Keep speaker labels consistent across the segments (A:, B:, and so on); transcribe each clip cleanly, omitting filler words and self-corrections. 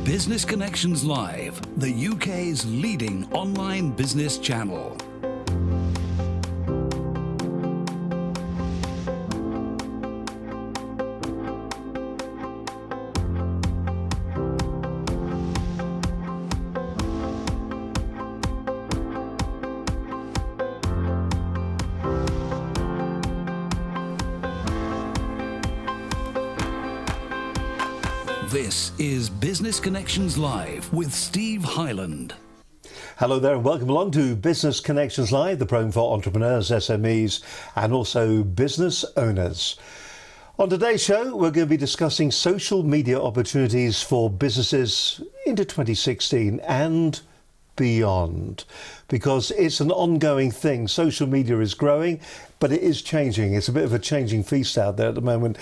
A: Business Connections Live, the UK's leading online business channel. This is Business Connections Live with Steve Hyland.
B: Hello there and welcome along to Business Connections Live, the program for entrepreneurs, SMEs and also business owners. On today's show, we're going to be discussing social media opportunities for businesses into 2016 and beyond, because it's an ongoing thing. Social media is growing, but it is changing. It's a bit of a changing feast out there at the moment.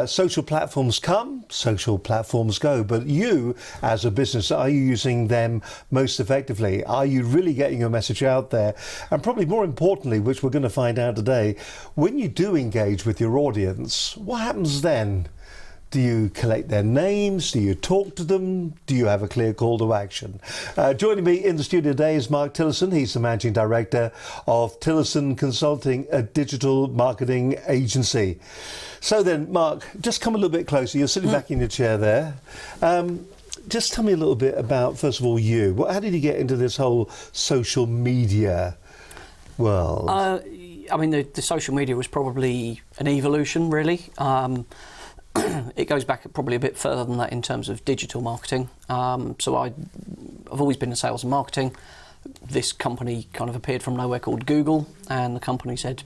B: Social platforms come, social platforms go, but you as a business, are you using them most effectively? Are you really getting your message out there? And probably more importantly, which we're going to find out today, when you do engage with your audience, what happens then? Do you collect their names? Do you talk to them? Do you have a clear call to action? Joining me in the studio today is Mark Tillison. He's the Managing Director of Tillison Consulting, a digital marketing agency. So then, Mark, just come a little bit closer. You're sitting back in your chair there. Just tell me a little bit about, first of all, you. How did you get into this whole social media world?
C: I mean, the social media was probably an evolution, really. It goes back probably a bit further than that in terms of digital marketing. So I've always been in sales and marketing. This company kind of appeared from nowhere called Google, and the company said,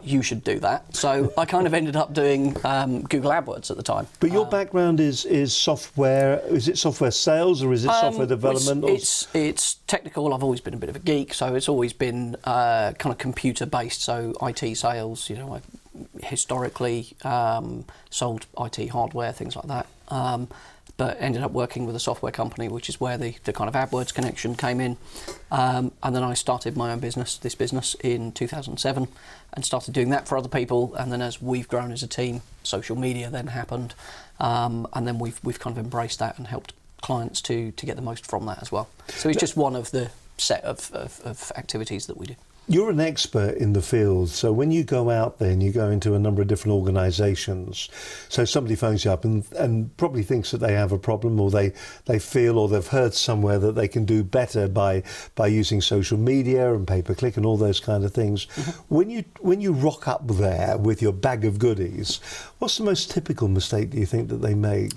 C: you should do that. So I kind of ended up doing Google AdWords at the time.
B: But your background is software. Is it software sales or is it software development?
C: It's technical. I've always been a bit of a geek, so it's always been kind of computer based. So IT sales, you know, I've historically sold IT hardware, things like that. But ended up working with a software company, which is where the kind of AdWords connection came in. And then I started my own business, this business, in 2007, and started doing that for other people. And then as we've grown as a team, social media then happened. And then we've kind of embraced that and helped clients to get the most from that as well. So it's just one of the set of activities that we do.
B: You're an expert in the field, so when you go out there and you go into a number of different organisations, so somebody phones you up and probably thinks that they have a problem, or they feel or they've heard somewhere that they can do better by using social media and pay-per-click and all those kind of things. Mm-hmm. When you rock up there with your bag of goodies, what's the most typical mistake do you think that they make?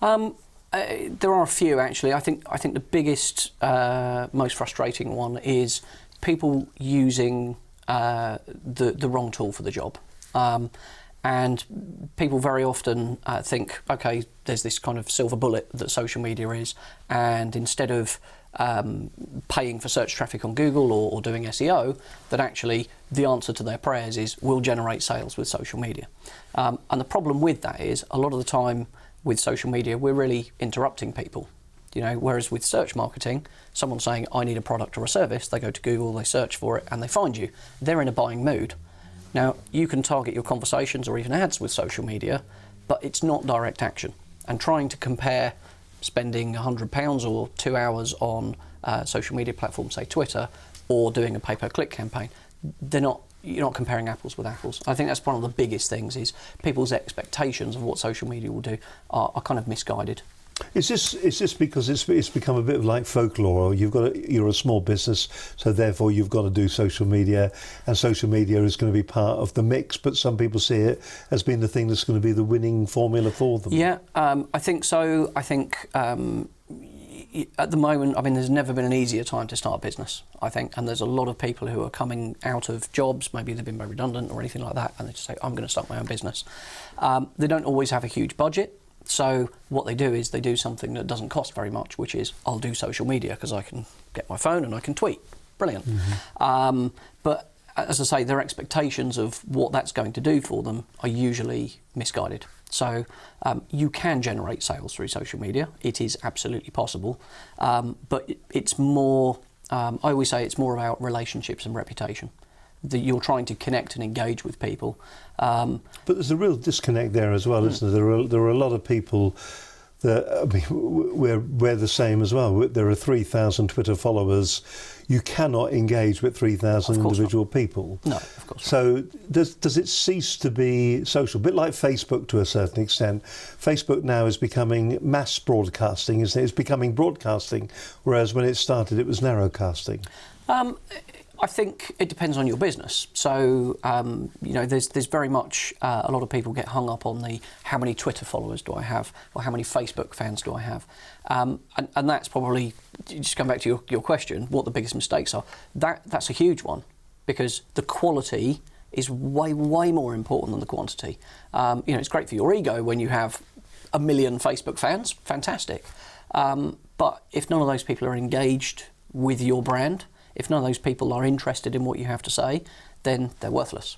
C: There are a few actually. I think the biggest, most frustrating one is people using the wrong tool for the job. And people very often think, okay, there's this kind of silver bullet that social media is, and instead of paying for search traffic on Google or doing SEO, that actually the answer to their prayers is we'll generate sales with social media. And the problem with that is a lot of the time with social media, we're really interrupting people. You know, whereas with search marketing, someone saying, I need a product or a service, they go to Google, they search for it, and they find you. They're in a buying mood. Now, you can target your conversations or even ads with social media, but it's not direct action. And trying to compare spending £100 or 2 hours on social media platforms, say Twitter, or doing a pay-per-click campaign, you're not comparing apples with apples. I think that's one of the biggest things, is people's expectations of what social media will do are kind of misguided.
B: Is this because it's become a bit of like folklore? You're a small business, so therefore you've got to do social media, and social media is going to be part of the mix, but some people see it as being the thing that's going to be the winning formula for them. Yeah,
C: I think so. I think at the moment, I mean, there's never been an easier time to start a business, I think, and there's a lot of people who are coming out of jobs, maybe they've been made redundant or anything like that, and they just say, I'm going to start my own business. They don't always have a huge budget. So what they do is they do something that doesn't cost very much, which is I'll do social media because I can get my phone and I can tweet. Brilliant. Mm-hmm. But as I say, their expectations of what that's going to do for them are usually misguided. So you can generate sales through social media. It is absolutely possible. But it's more, I always say it's more about relationships and reputation. That you're trying to connect and engage with people.
B: But there's a real disconnect there as well, isn't there? There are a lot of people I mean, we're the same as well. There are 3,000 Twitter followers. You cannot engage with 3,000 individual people.
C: No, of course not.
B: So does it cease to be social? A bit like Facebook to a certain extent. Facebook now is becoming mass broadcasting, isn't it? It's becoming broadcasting, whereas when it started it was narrowcasting.
C: I think it depends on your business. So, there's very much a lot of people get hung up on the how many Twitter followers do I have or how many Facebook fans do I have. And that's probably, just going back to your question, what the biggest mistakes are. That's a huge one because the quality is way, way more important than the quantity. It's great for your ego when you have 1 million Facebook fans, fantastic. But if none of those people are engaged with your brand, if none of those people are interested in what you have to say, then they're worthless.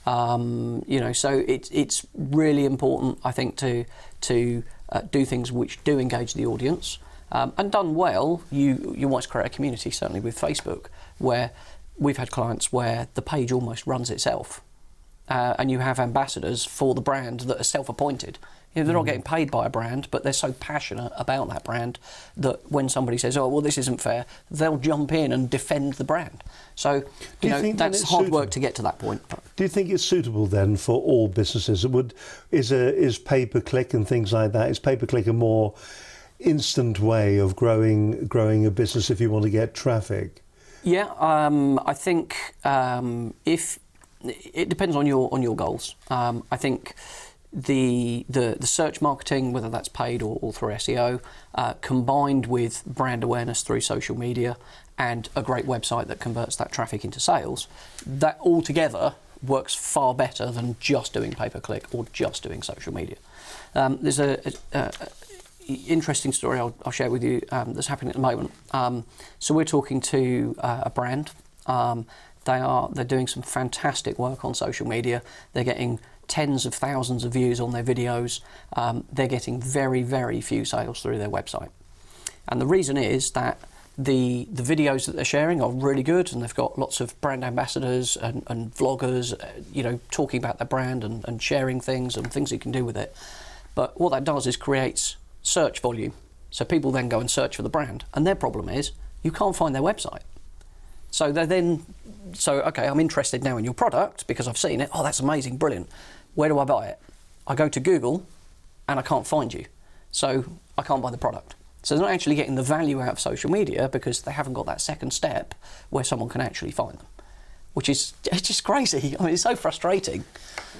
C: So it's really important, I think, to do things which do engage the audience. And done well, you want to create a community, certainly with Facebook, where we've had clients where the page almost runs itself. And you have ambassadors for the brand that are self-appointed. They're not getting paid by a brand, but they're so passionate about that brand that when somebody says, "Oh, well, this isn't fair," they'll jump in and defend the brand. So, that's hard work to get to that point.
B: Do you think it's suitable then for all businesses? Is pay-per-click and things like that? Is pay-per-click a more instant way of growing a business if you want to get traffic?
C: Yeah, I think if it depends on your goals. I think the search marketing, whether that's paid or through SEO, combined with brand awareness through social media and a great website that converts that traffic into sales, that altogether works far better than just doing pay-per-click or just doing social media. There's a interesting story I'll share with you that's happening at the moment. So we're talking to a brand. They're doing some fantastic work on social media. They're getting tens of thousands of views on their videos. They're getting very, very few sales through their website. And the reason is that the videos that they're sharing are really good, and they've got lots of brand ambassadors and vloggers, talking about their brand and sharing things and things you can do with it. But what that does is creates search volume. So people then go and search for the brand, and their problem is you can't find their website. So okay, I'm interested now in your product because I've seen it. Oh, that's amazing, brilliant. Where do I buy it? I go to Google and I can't find you. So I can't buy the product. So they're not actually getting the value out of social media because they haven't got that second step where someone can actually find them, which is just crazy. I mean, it's so frustrating.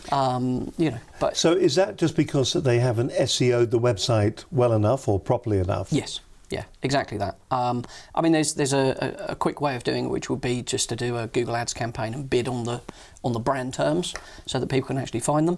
C: But
B: so is that just because that they haven't SEO'd the website well enough or properly enough?
C: Yes. Yeah, exactly that. There's a quick way of doing it, which would be just to do a Google Ads campaign and bid on the brand terms so that people can actually find them.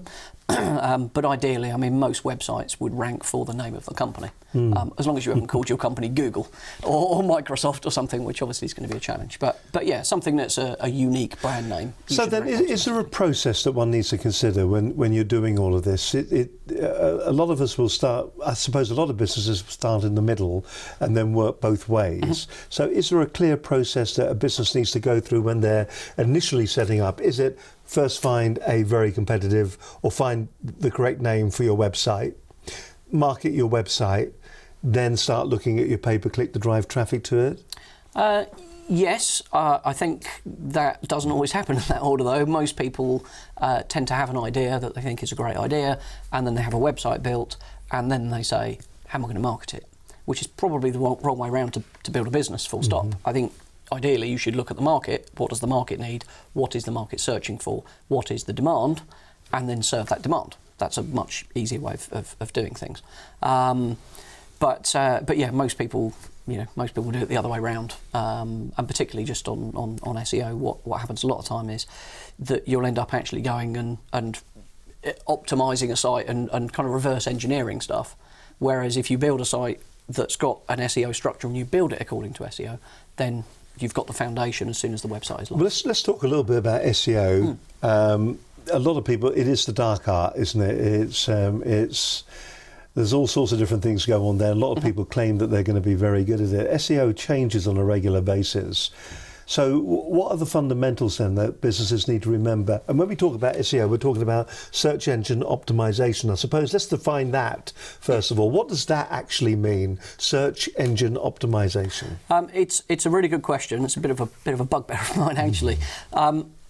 C: But ideally, most websites would rank for the name of the company, as long as you haven't called your company Google or Microsoft or something, which obviously is going to be a challenge. But yeah, something that's a unique brand name.
B: So then, is there a process that one needs to consider when you're doing all of this? A lot of us will start. I suppose a lot of businesses start in the middle and then work both ways. Mm-hmm. So is there a clear process that a business needs to go through when they're initially setting up? Is it first find a very competitive or find the correct name for your website, market your website, then start looking at your pay-per-click to drive traffic to it?
C: Yes, I think that doesn't always happen in that order though. Most people tend to have an idea that they think is a great idea, and then they have a website built, and then they say, how am I going to market it? Which is probably the wrong way around to build a business, full stop. Mm-hmm. I think ideally you should look at the market. What does the market need? What is the market searching for? What is the demand? And then serve that demand. That's a much easier way of doing things. But yeah, most people do it the other way around. And particularly just on SEO, what happens a lot of time is that you'll end up actually going and optimizing a site and kind of reverse engineering stuff. Whereas if you build a site that's got an SEO structure and you build it according to SEO, then you've got the foundation as soon as the website is launched.
B: Well, let's talk a little bit about SEO. A lot of people, it is the dark art, isn't it? There's all sorts of different things go on there. A lot of people claim that they're going to be very good at it. SEO changes on a regular basis. So what are the fundamentals then that businesses need to remember? And when we talk about SEO, we're talking about search engine optimization. I suppose let's define that first of all. What does that actually mean? Search engine optimization.
C: It's a really good question. It's a bit of a bugbear of mine actually.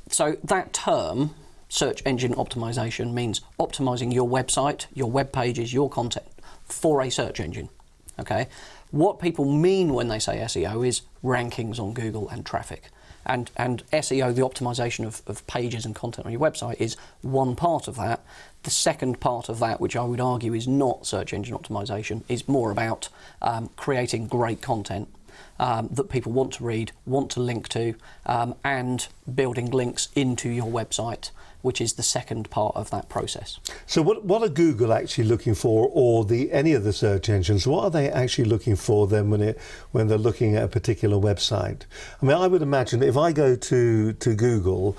C: So that term, search engine optimization, means optimizing your website, your web pages, your content for a search engine. Okay. What people mean when they say SEO is rankings on Google and traffic. And SEO, the optimization of pages and content on your website, is one part of that. The second part of that, which I would argue is not search engine optimization, is more about creating great content that people want to read, want to link to, and building links into your website, which is the second part of that process.
B: So what are Google actually looking for, or any of the search engines? What are they actually looking for then when they're looking at a particular website? I mean, I would imagine if I go to Google,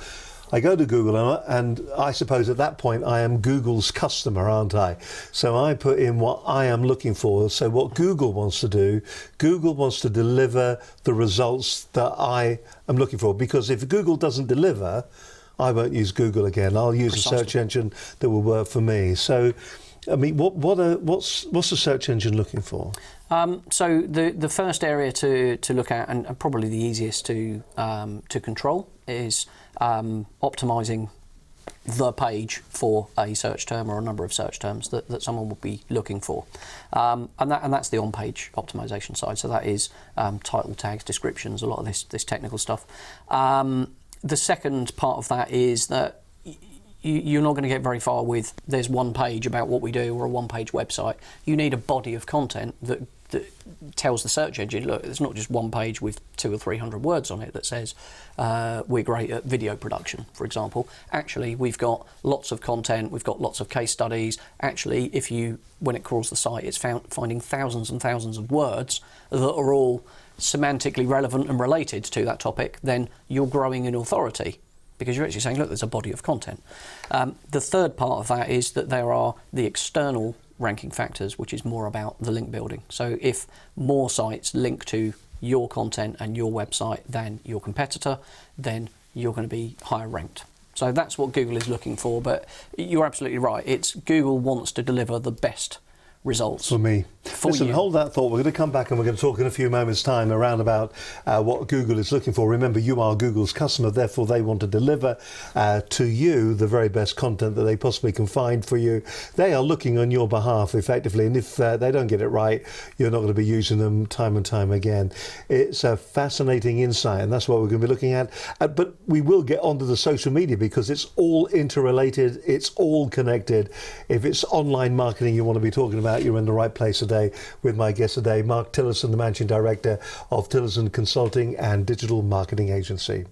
B: and I suppose at that point I am Google's customer, aren't I? So I put in what I am looking for. So what Google wants to do, Google wants to deliver the results that I am looking for. Because if Google doesn't deliver, I won't use Google again. I'll use a search engine that will work for me. So, I mean, what's the search engine looking for?
C: So the first area to look at, and probably the easiest to control, is optimizing the page for a search term or a number of search terms that someone will be looking for, and that's the on-page optimization side. So that is title tags, descriptions, a lot of this technical stuff. The second part of that is that you're not going to get very far with there's one page about what we do or a one-page website. You need a body of content that tells the search engine, look, it's not just one page with 200 or 300 words on it that says we're great at video production, for example. Actually, we've got lots of content, we've got lots of case studies. Actually, when it crawls the site, it's finding thousands and thousands of words that are all semantically relevant and related to that topic. Then you're growing in authority because you're actually saying, look, there's a body of content. The third part of that is that there are the external ranking factors, which is more about the link building. So if more sites link to your content and your website than your competitor, then you're going to be higher ranked. So that's what Google is looking for, but you're absolutely right. It's Google wants to deliver the best results
B: for me. Listen,
C: you.
B: Hold that thought. We're going to come back and we're going to talk in a few moments' time around about what Google is looking for. Remember, you are Google's customer, therefore they want to deliver to you the very best content that they possibly can find for you. They are looking on your behalf effectively, and if they don't get it right, you're not going to be using them time and time again. It's a fascinating insight, and that's what we're going to be looking at. But we will get onto the social media because it's all interrelated, it's all connected. If it's online marketing you want to be talking about, you're in the right place today with my guest today, Mark Tillison, the Managing Director of Tillison Consulting and Digital Marketing Agency.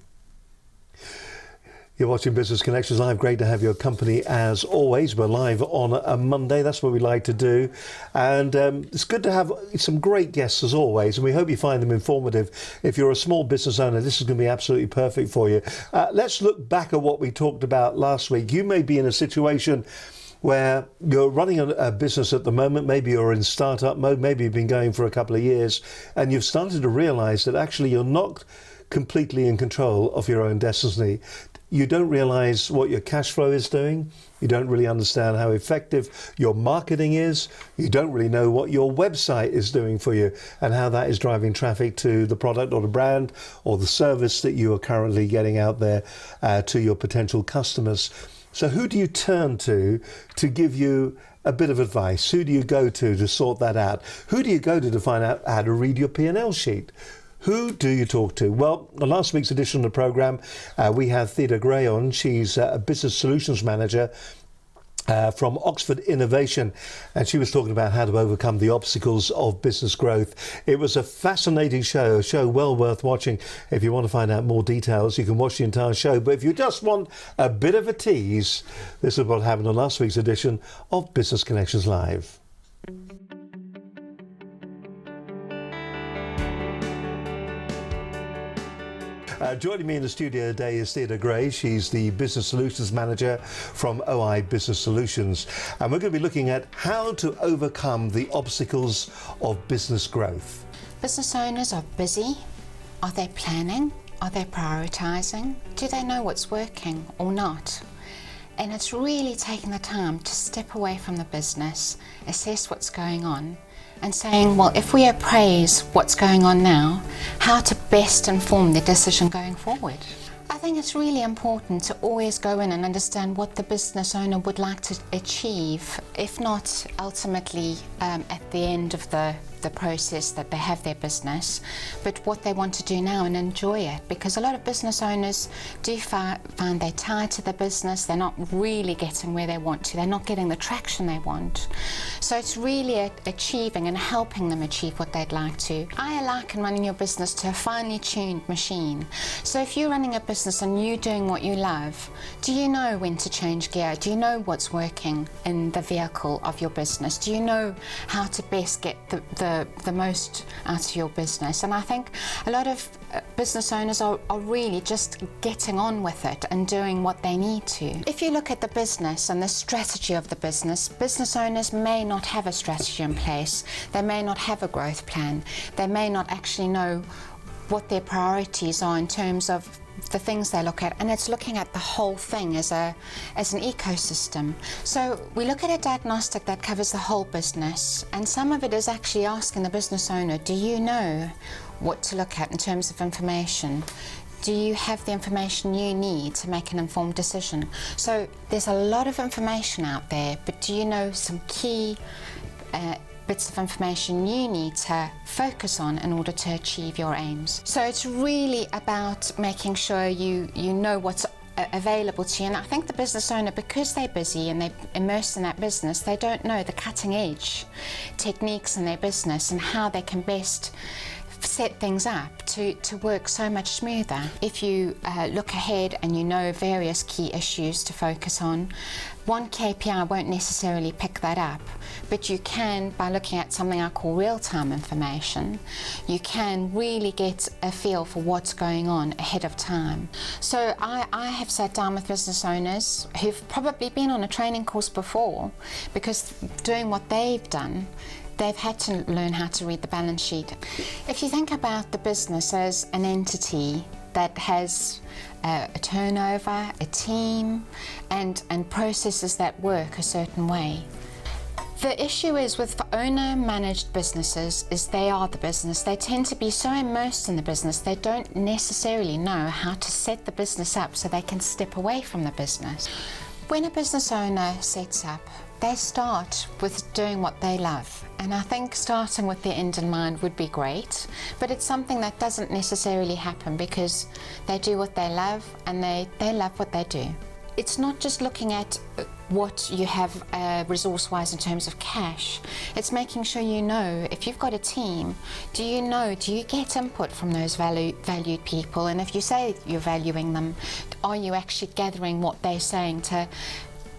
B: You're watching Business Connections Live. Great to have your company as always. We're live on a Monday. That's what we like to do. And it's good to have some great guests as always. And we hope you find them informative. If you're a small business owner, this is going to be absolutely perfect for you. Let's look back at what we talked about last week. You may be in a situation where you're running a business at the moment, maybe you're in startup mode, maybe you've been going for a couple of years, and you've started to realize that actually you're not completely in control of your own destiny. You don't realize what your cash flow is doing. You don't really understand how effective your marketing is. You don't really know what your website is doing for you and how that is driving traffic to the product or the brand or the service that you are currently getting out there to your potential customers. So who do you turn to give you a bit of advice? Who do you go to sort that out? Who do you go to find out how to read your P&L sheet? Who do you talk to? Well, on last week's edition of the programme, we had Theda Gray on. She's a business solutions manager from Oxford Innovation, and she was talking about how to overcome the obstacles of business growth. It was a fascinating show, a show well worth watching. If you want to find out more details, you can watch the entire show. But if you just want a bit of a tease, this is what happened on last week's edition of Business Connections Live. Joining me in the studio today is Theda Gray. She's the Business Solutions Manager from OI Business Solutions. And we're going to be looking at how to overcome the obstacles of business growth.
D: Business owners are busy. Are they planning? Are they prioritising? Do they know what's working or not? And it's really taking the time to step away from the business, assess what's going on, and saying, well, if we appraise what's going on now, how to best inform the decision going forward. I think it's really important to always go in and understand what the business owner would like to achieve, if not ultimately at the end of the process that they have their business, but what they want to do now and enjoy it. Because a lot of business owners do find they're tied to the business, they're not really getting where they want to, they're not getting the traction they want. So it's really achieving and helping them achieve what they'd like to. I liken running your business to a finely tuned machine. So if you're running a business and you're doing what you love, do you know when to change gear? Do you know what's working in the vehicle of your business? Do you know how to best get the most out of your business? And I think a lot of business owners are really just getting on with it and doing what they need to. If you look at the business and the strategy of the business owners may not have a strategy in place. They may not have a growth plan. They may not actually know what their priorities are in terms of the things they look at, and it's looking at the whole thing as an ecosystem. So we look at a diagnostic that covers the whole business, and some of it is actually asking the business owner, do you know what to look at in terms of information? Do you have the information you need to make an informed decision? So there's a lot of information out there, but do you know some key bits of information you need to focus on in order to achieve your aims? So it's really about making sure you know what's available to you. And I think the business owner, because they're busy and they're immersed in that business, they don't know the cutting edge techniques in their business and how they can best set things up to work so much smoother. If you look ahead and you know various key issues to focus on, one KPI won't necessarily pick that up, but you can, by looking at something I call real-time information, you can really get a feel for what's going on ahead of time. So I have sat down with business owners who've probably been on a training course before, because doing what they've done, they've had to learn how to read the balance sheet. If you think about the business as an entity that has a turnover, a team, and processes that work a certain way. The issue is with owner-managed businesses is they are the business. They tend to be so immersed in the business, they don't necessarily know how to set the business up so they can step away from the business. When a business owner sets up, they start with doing what they love. And I think starting with their end in mind would be great, but it's something that doesn't necessarily happen because they do what they love and they love what they do. It's not just looking at what you have resource-wise in terms of cash. It's making sure you know, if you've got a team, do you get input from those valued people? And if you say you're valuing them, are you actually gathering what they're saying to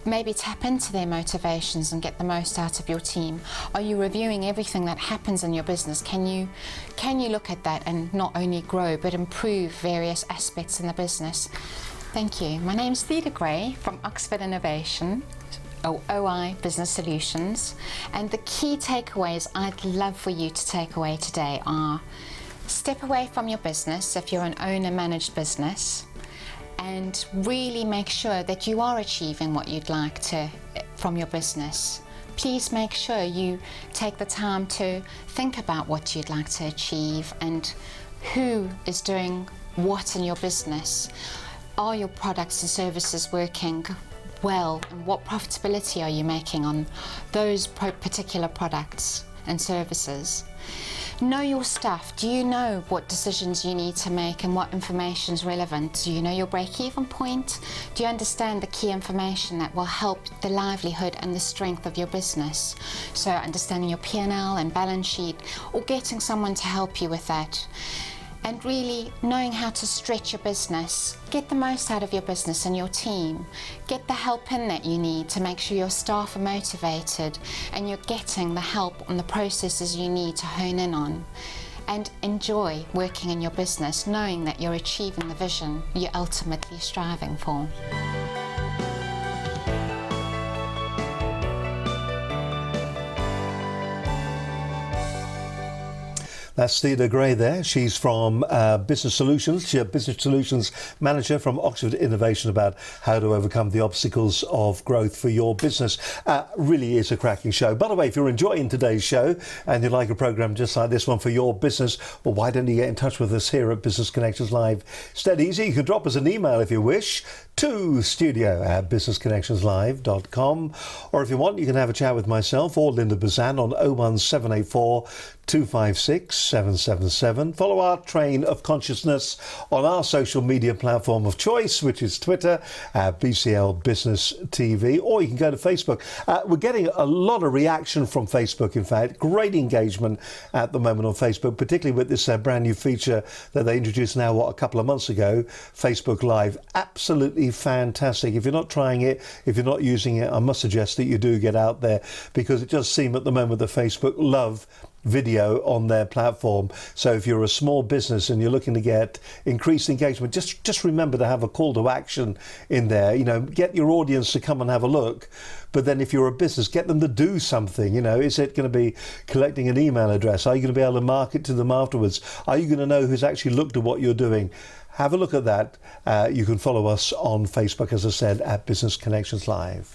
D: maybe tap into their motivations and get the most out of your team? Are you reviewing everything that happens in your business? Can you look at that and not only grow but improve various aspects in the business? Thank you. My name's Theda Gray from Oxford Innovation, or OI Business Solutions, and the key takeaways I'd love for you to take away today are: step away from your business if you're an owner-managed business, and really make sure that you are achieving what you'd like to from your business. Please make sure you take the time to think about what you'd like to achieve and who is doing what in your business. Are your products and services working well? And what profitability are you making on those particular products and services? Know your stuff. Do you know what decisions you need to make and what information is relevant? Do you know your break-even point? Do you understand the key information that will help the livelihood and the strength of your business? So understanding your P&L and balance sheet, or getting someone to help you with that. And really knowing how to stretch your business. Get the most out of your business and your team. Get the help in that you need to make sure your staff are motivated and you're getting the help on the processes you need to hone in on. And enjoy working in your business, knowing that you're achieving the vision you're ultimately striving for.
B: That's Theodore Gray there. She's from Business Solutions. She's a Business Solutions Manager from Oxford Innovation, about how to overcome the obstacles of growth for your business. Really is a cracking show. By the way, if you're enjoying today's show and you'd like a programme just like this one for your business, well, why don't you get in touch with us here at Business Connections Live? It's dead easy. You can drop us an email if you wish to studio@businessconnectionslive.com, or if you want, you can have a chat with myself or Linda Bazan on 01784 256 777. Follow our train of consciousness on our social media platform of choice, which is Twitter, BCL Business TV, or you can go to Facebook. We're getting a lot of reaction from Facebook, in fact. Great engagement at the moment on Facebook, particularly with this brand new feature that they introduced now, a couple of months ago, Facebook Live. Absolutely fantastic. If you're not trying it, if you're not using it, I must suggest that you do get out there, because it does seem at the moment that Facebook love video on their platform. So if you're a small business and you're looking to get increased engagement, just remember to have a call to action in there. You know, get your audience to come and have a look. But then if you're a business, get them to do something. You know, is it going to be collecting an email address? Are you going to be able to market to them afterwards? Are you going to know who's actually looked at what you're doing? Have a look at that. You can follow us on Facebook, as I said, at Business Connections Live.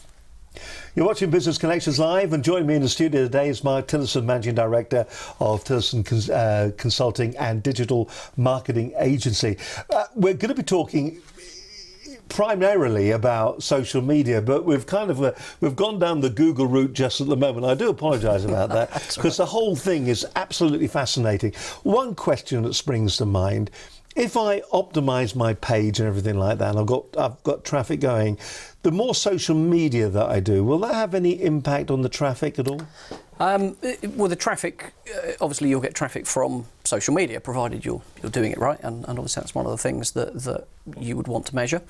B: You're watching Business Connections Live, and joining me in the studio today is Mark Tillotson, Managing Director of Tillotson Consulting and Digital Marketing Agency. We're going to be talking primarily about social media, but we've gone down the Google route just at the moment. I do apologise about that, because the whole thing is absolutely fascinating. One question that springs to mind: if I optimise my page and everything like that, and I've got traffic going, the more social media that I do, will that have any impact on the traffic at all?
C: Well, the traffic, obviously you'll get traffic from social media, provided you're doing it right, and obviously that's one of the things that you would want to measure.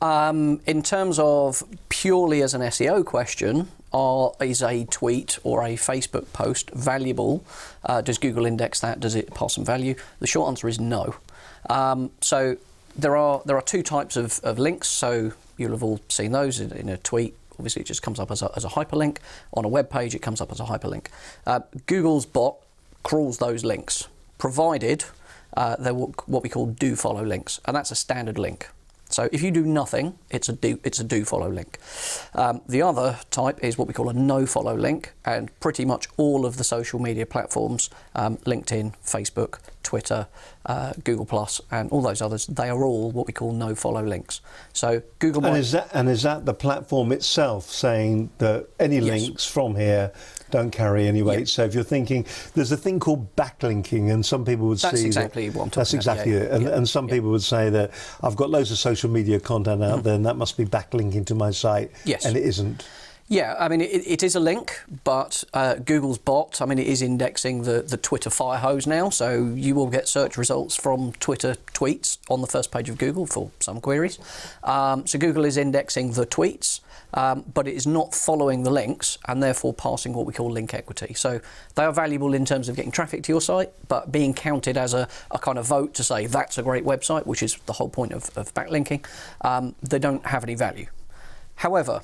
C: In terms of purely as an SEO question, is a tweet or a Facebook post valuable? Does Google index that? Does it pass some value? The short answer is no. So there are two types of links. So you'll have all seen those in a tweet. Obviously, it just comes up as a hyperlink. On a web page, it comes up as a hyperlink. Google's bot crawls those links, provided they're what we call do follow links, and that's a standard link. So if you do nothing, it's a do follow link. The other type is what we call a no follow link, and pretty much all of the social media platforms, LinkedIn, Facebook, Twitter, Google+, and all those others, they are all what we call no follow links. So Google might...
B: And is that the platform itself saying that any links from here don't carry any weight? So if you're thinking, there's a thing called backlinking, and some people would
C: that's
B: see
C: exactly what I'm talking
B: that's exactly
C: about.
B: it. And some people would say that I've got loads of social media content out there, and that must be backlinking to my site.
C: Yes.
B: And it isn't.
C: Yeah, I mean, it is a link, but Google's bot, I mean, it is indexing the Twitter fire hose now, so you will get search results from Twitter tweets on the first page of Google for some queries. So Google is indexing the tweets, but it is not following the links, and therefore passing what we call link equity. So they are valuable in terms of getting traffic to your site, but being counted as a kind of vote to say that's a great website, which is the whole point of backlinking, they don't have any value. However,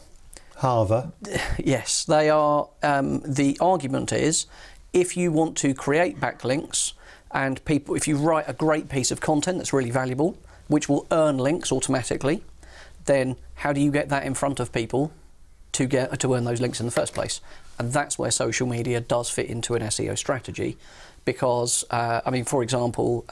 C: yes, they are. The argument is, if you want to create backlinks, and if you write a great piece of content that's really valuable, which will earn links automatically, then how do you get that in front of people to earn those links in the first place? And that's where social media does fit into an SEO strategy, because I mean, for example,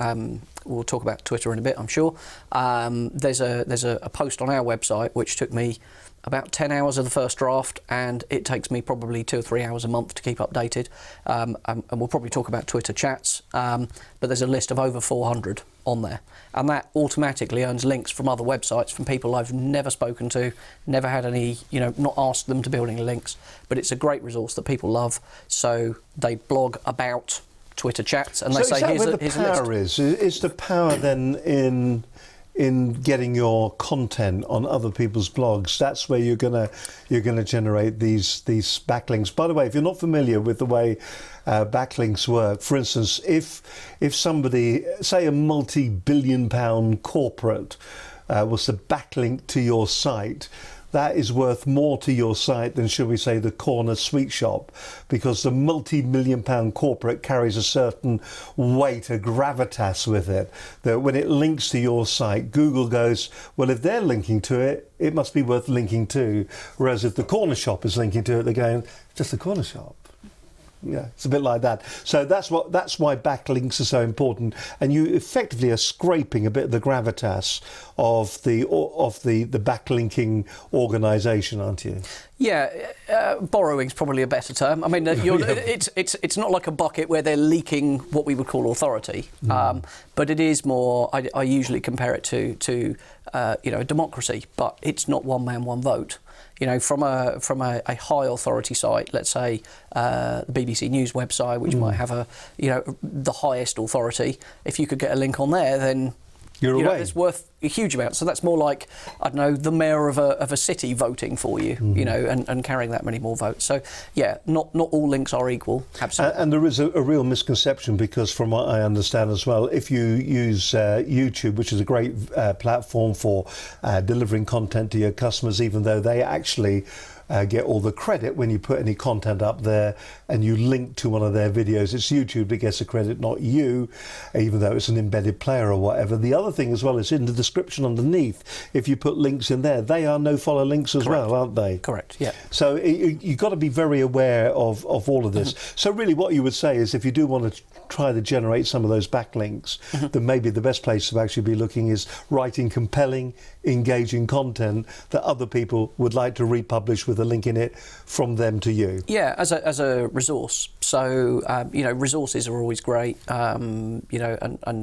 C: we'll talk about Twitter in a bit, I'm sure. There's a post on our website which took me about 10 hours of the first draft, and it takes me probably 2 or 3 hours a month to keep updated. And we'll probably talk about Twitter chats, but there's a list of over 400 on there. And that automatically earns links from other websites, from people I've never spoken to, never had any, not asked them to build any links. But it's a great resource that people love. So they blog about Twitter chats, and they say, here's a list.
B: Is the power then in getting your content on other people's blogs? That's where you're gonna generate these backlinks. By the way, if you're not familiar with the way backlinks work, for instance, if somebody, say a multi-billion-pound corporate, was to backlink to your site, that is worth more to your site than, shall we say, the corner sweet shop, because the multi-million-pound corporate carries a certain weight, a gravitas with it, that when it links to your site, Google goes, well, if they're linking to it, it must be worth linking to. Whereas if the corner shop is linking to it, they're going, just the corner shop. Yeah, it's a bit like that. So that's why backlinks are so important, and you effectively are scraping a bit of the gravitas of the backlinking organisation, aren't you?
C: Yeah, borrowing's probably a better term. I mean, it's not like a bucket where they're leaking what we would call authority, but it is more. I usually compare it to a democracy, but it's not one man, one vote. You know, from a high authority site, let's say the BBC News website, which might have the highest authority. If you could get a link on there, then
B: you're away.
C: It's worth a huge amount. So that's more like, I don't know, the mayor of a city voting for you, and carrying that many more votes. So yeah, not all links are equal. Absolutely.
B: And there is a real misconception, because from what I understand as well, if you use YouTube, which is a great platform for delivering content to your customers, even though they actually get all the credit when you put any content up there and you link to one of their videos, it's YouTube that gets the credit, not you, even though it's an embedded player or whatever. The other thing as well is in the description underneath, if you put links in there, they are no-follow links as well, aren't they?
C: Correct, yeah.
B: So you've got to be very aware of all of this. So really what you would say is, if you do want to try to generate some of those backlinks, then maybe the best place to actually be looking is writing compelling, engaging content that other people would like to republish with a link in it from them to you.
C: Yeah, as a resource. So resources are always great, and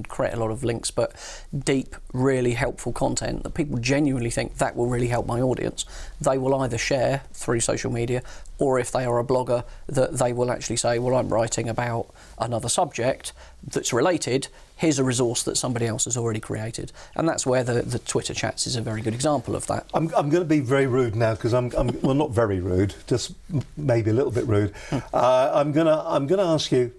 C: create a lot of links, but deep, really helpful content that people genuinely think that will really help my audience, they will either share through social media, or if they are a blogger, that they will actually say, well, I'm writing about another subject that's related, here's a resource that somebody else has already created. And that's where the Twitter chats is a very good example of that.
B: I'm going to be very rude now, because I'm well, not very rude, just maybe a little bit rude. I'm going to ask you,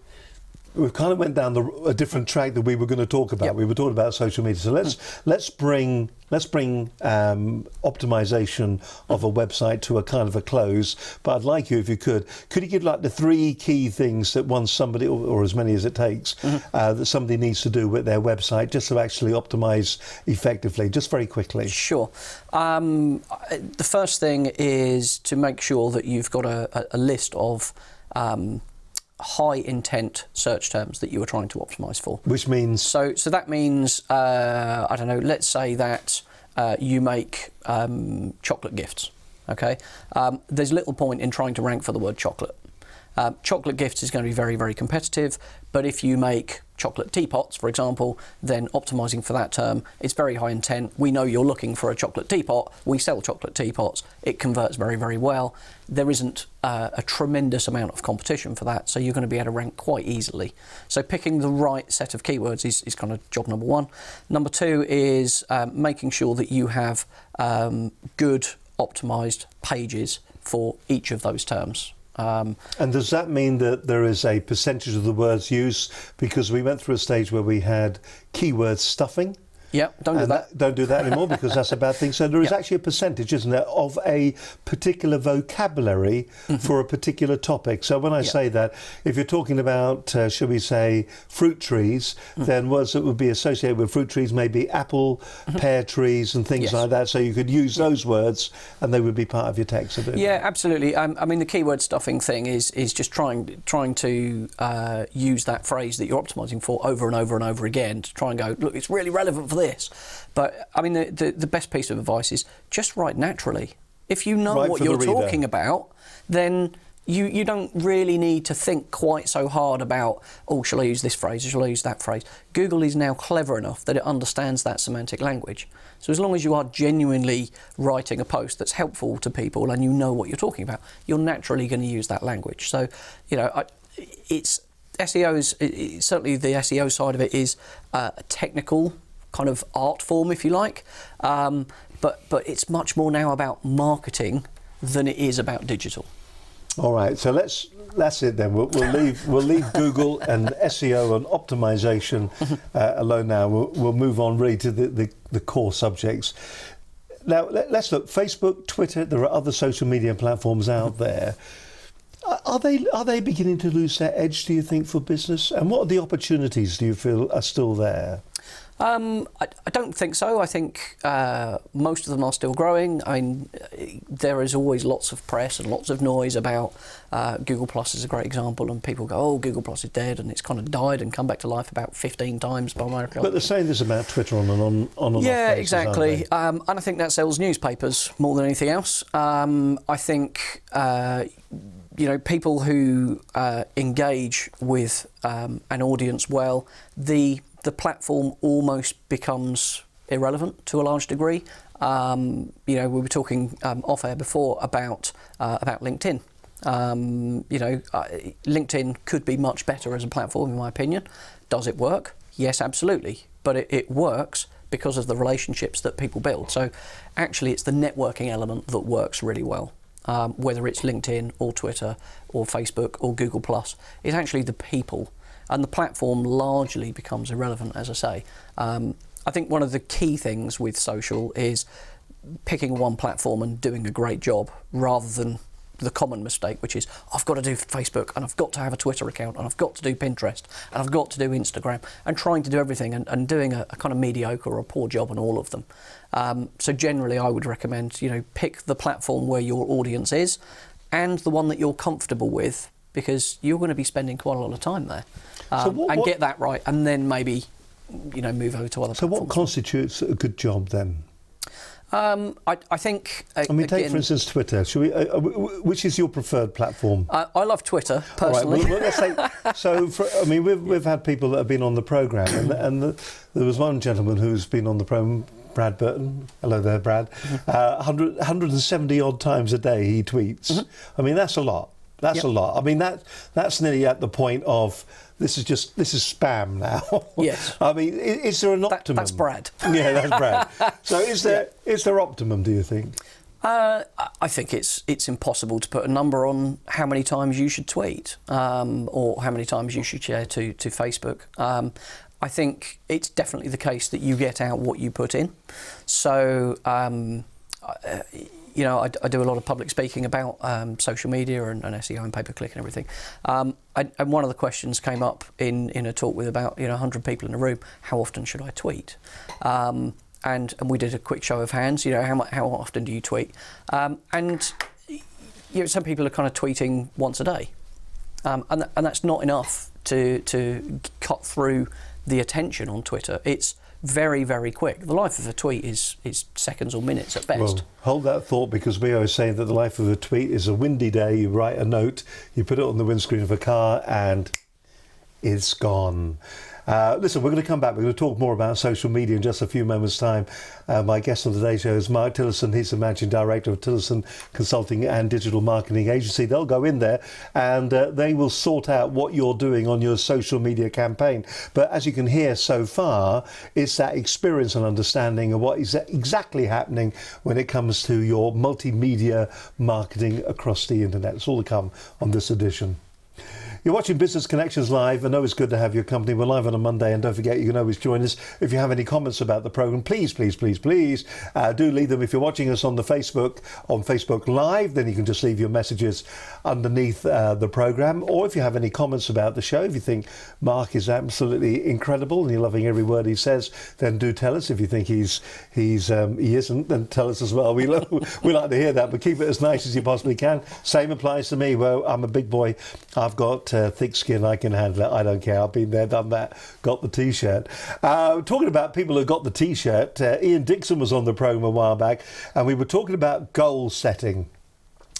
B: we've kind of went down a different track that we were going to talk about.
C: Yep.
B: We were talking about social media. So let's bring optimization of a website to a kind of a close. But I'd like you, if you could you give like the 3 key things that once somebody, or as many as it takes, that somebody needs to do with their website just to actually optimize effectively, just very quickly?
C: Sure. The first thing is to make sure that you've got a list of high intent search terms that you are trying to optimize for.
B: Which means?
C: So that means, I don't know, let's say that you make chocolate gifts, okay? There's little point in trying to rank for the word chocolate. Chocolate gifts is going to be very, very competitive, but if you make chocolate teapots, for example, then optimizing for that term, it's very high intent. We know you're looking for a chocolate teapot. We sell chocolate teapots. It converts very, very well. There isn't a tremendous amount of competition for that, so you're going to be able to rank quite easily. So picking the right set of keywords is kind of job number 1. Number 2 is making sure that you have good optimized pages for each of those terms.
B: And does that mean that there is a percentage of the words used? Because we went through a stage where we had keyword stuffing.
C: Yeah, don't do that.
B: Don't do that anymore, because that's a bad thing. So there is actually a percentage, isn't there, of a particular vocabulary for a particular topic. So when I say that, if you're talking about, shall we say, fruit trees, then words that would be associated with fruit trees may be apple, pear trees and things like that. So you could use those words and they would be part of your text.
C: Yeah, absolutely. I mean, the keyword stuffing thing is just trying to use that phrase that you're optimizing for over and over and over again to try and go, look, it's really relevant for this. But I mean, the best piece of advice is just write naturally. If you know what you're talking about, then you don't really need to think quite so hard about, oh, shall I use this phrase or shall I use that phrase? Google is now clever enough that it understands that semantic language. So as long as you are genuinely writing a post that's helpful to people and you know what you're talking about, you're naturally going to use that language. So, it's SEO certainly the SEO side of it is a technical kind of art form, if you like, but it's much more now about marketing than it is about digital.
B: All right, so that's it then. We'll leave Google and SEO and optimization alone now. We'll move on really to the core subjects. Now, let's look. Facebook, Twitter, there are other social media platforms out there. Are they beginning to lose their edge, do you think, for business? And what are the opportunities, do you feel, are still there?
C: I don't think so. I think most of them are still growing. I mean, there is always lots of press and lots of noise about Google Plus is a great example, and people go, "Oh, Google Plus is dead," and it's kind of died and come back to life about 15 times by my account.
B: But they're saying this about Twitter on and off
C: Yeah,
B: basis,
C: exactly. And I think that sells newspapers more than anything else. I think people who engage with an audience well, the platform almost becomes irrelevant to a large degree. We were talking off air before about LinkedIn. LinkedIn could be much better as a platform, in my opinion. Does it work? Yes, absolutely. But it works because of the relationships that people build. So actually, it's the networking element that works really well. Whether it's LinkedIn or Twitter or Facebook or Google Plus, it's actually the people. And the platform largely becomes irrelevant, as I say. I think one of the key things with social is picking one platform and doing a great job, rather than the common mistake, which is I've got to do Facebook and I've got to have a Twitter account and I've got to do Pinterest and I've got to do Instagram, and trying to do everything and doing a kind of mediocre or a poor job on all of them. So generally I would recommend, pick the platform where your audience is and the one that you're comfortable with, because you're going to be spending quite a lot of time there. And get that right, and then maybe move over to other platforms.
B: So what constitutes a good job then?
C: I think.
B: Take for instance Twitter. Should we? Which is your preferred platform?
C: I love Twitter personally.
B: All right, let's say, we've had people that have been on the programme, and there was one gentleman who's been on the programme, Brad Burton. Hello there, Brad. 170 odd times a day he tweets. Mm-hmm. I mean, that's a lot. That's a lot. I mean, that's nearly at the point of this is spam now.
C: Yes.
B: I mean, is there an optimum?
C: That's Brad.
B: Yeah, that's Brad. So is there optimum, do you think?
C: I think it's impossible to put a number on how many times you should tweet or how many times you should share to Facebook. I think it's definitely the case that you get out what you put in. So I do a lot of public speaking about social media and SEO and pay-per-click and everything. And one of the questions came up in a talk with about 100 people in a room: how often should I tweet? And we did a quick show of hands. How often do you tweet? And some people are kind of tweeting once a day, and that's not enough to cut through the attention on Twitter. It's very, very quick. The life of a tweet is seconds or minutes at best.
B: Well, hold that thought, because we always say that the life of a tweet is a windy day. You write a note, you put it on the windscreen of a car, and it's gone. Listen, we're going to come back. We're going to talk more about social media in just a few moments' time. My guest on today's show is Mark Tillotson. He's the Managing Director of Tillotson Consulting and Digital Marketing Agency. They'll go in there and they will sort out what you're doing on your social media campaign. But as you can hear so far, it's that experience and understanding of what is exactly happening when it comes to your multimedia marketing across the internet. It's all to come on this edition. You're watching Business Connections Live. I know it's good to have your company. We're live on a Monday, and don't forget, you can always join us. If you have any comments about the programme, please do leave them. If you're watching us on Facebook Live, then you can just leave your messages underneath the programme. Or if you have any comments about the show, if you think Mark is absolutely incredible and you're loving every word he says, then do tell us. If you think he isn't, then tell us as well. We like to hear that, but keep it as nice as you possibly can. Same applies to me. Well, I'm a big boy. I've got thick skin, I can handle it. I don't care. I've been there, done that, got the T-shirt. Talking about people who got the T-shirt, Ian Dixon was on the programme a while back, and we were talking about goal setting.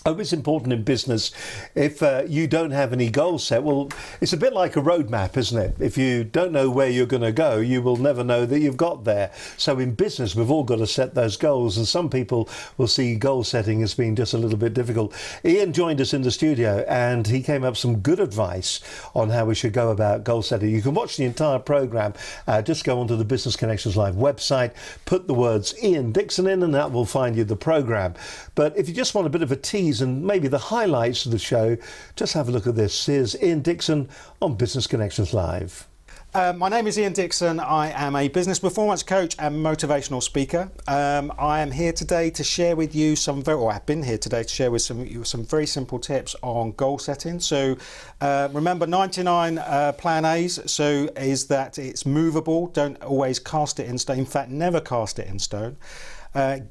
B: It's important in business. If you don't have any goals set, well, it's a bit like a roadmap, isn't it? If you don't know where you're going to go, you will never know that you've got there. So in business, we've all got to set those goals, and some people will see goal setting as being just a little bit difficult. Ian joined us in the studio, and he came up with some good advice on how we should go about goal setting. You can watch the entire programme. Just go onto the Business Connections Live website, put the words Ian Dixon in, and that will find you the programme. But if you just want a bit of a tease and maybe the highlights of the show, just have a look at this. Here's Ian Dixon on Business Connections Live.
E: My name is Ian Dixon. I am a business performance coach and motivational speaker. I am here today to share with you I've been here today to share with some very simple tips on goal setting. So remember 99 plan A's, so is that it's movable. Don't always cast it in stone. In fact, never cast it in stone.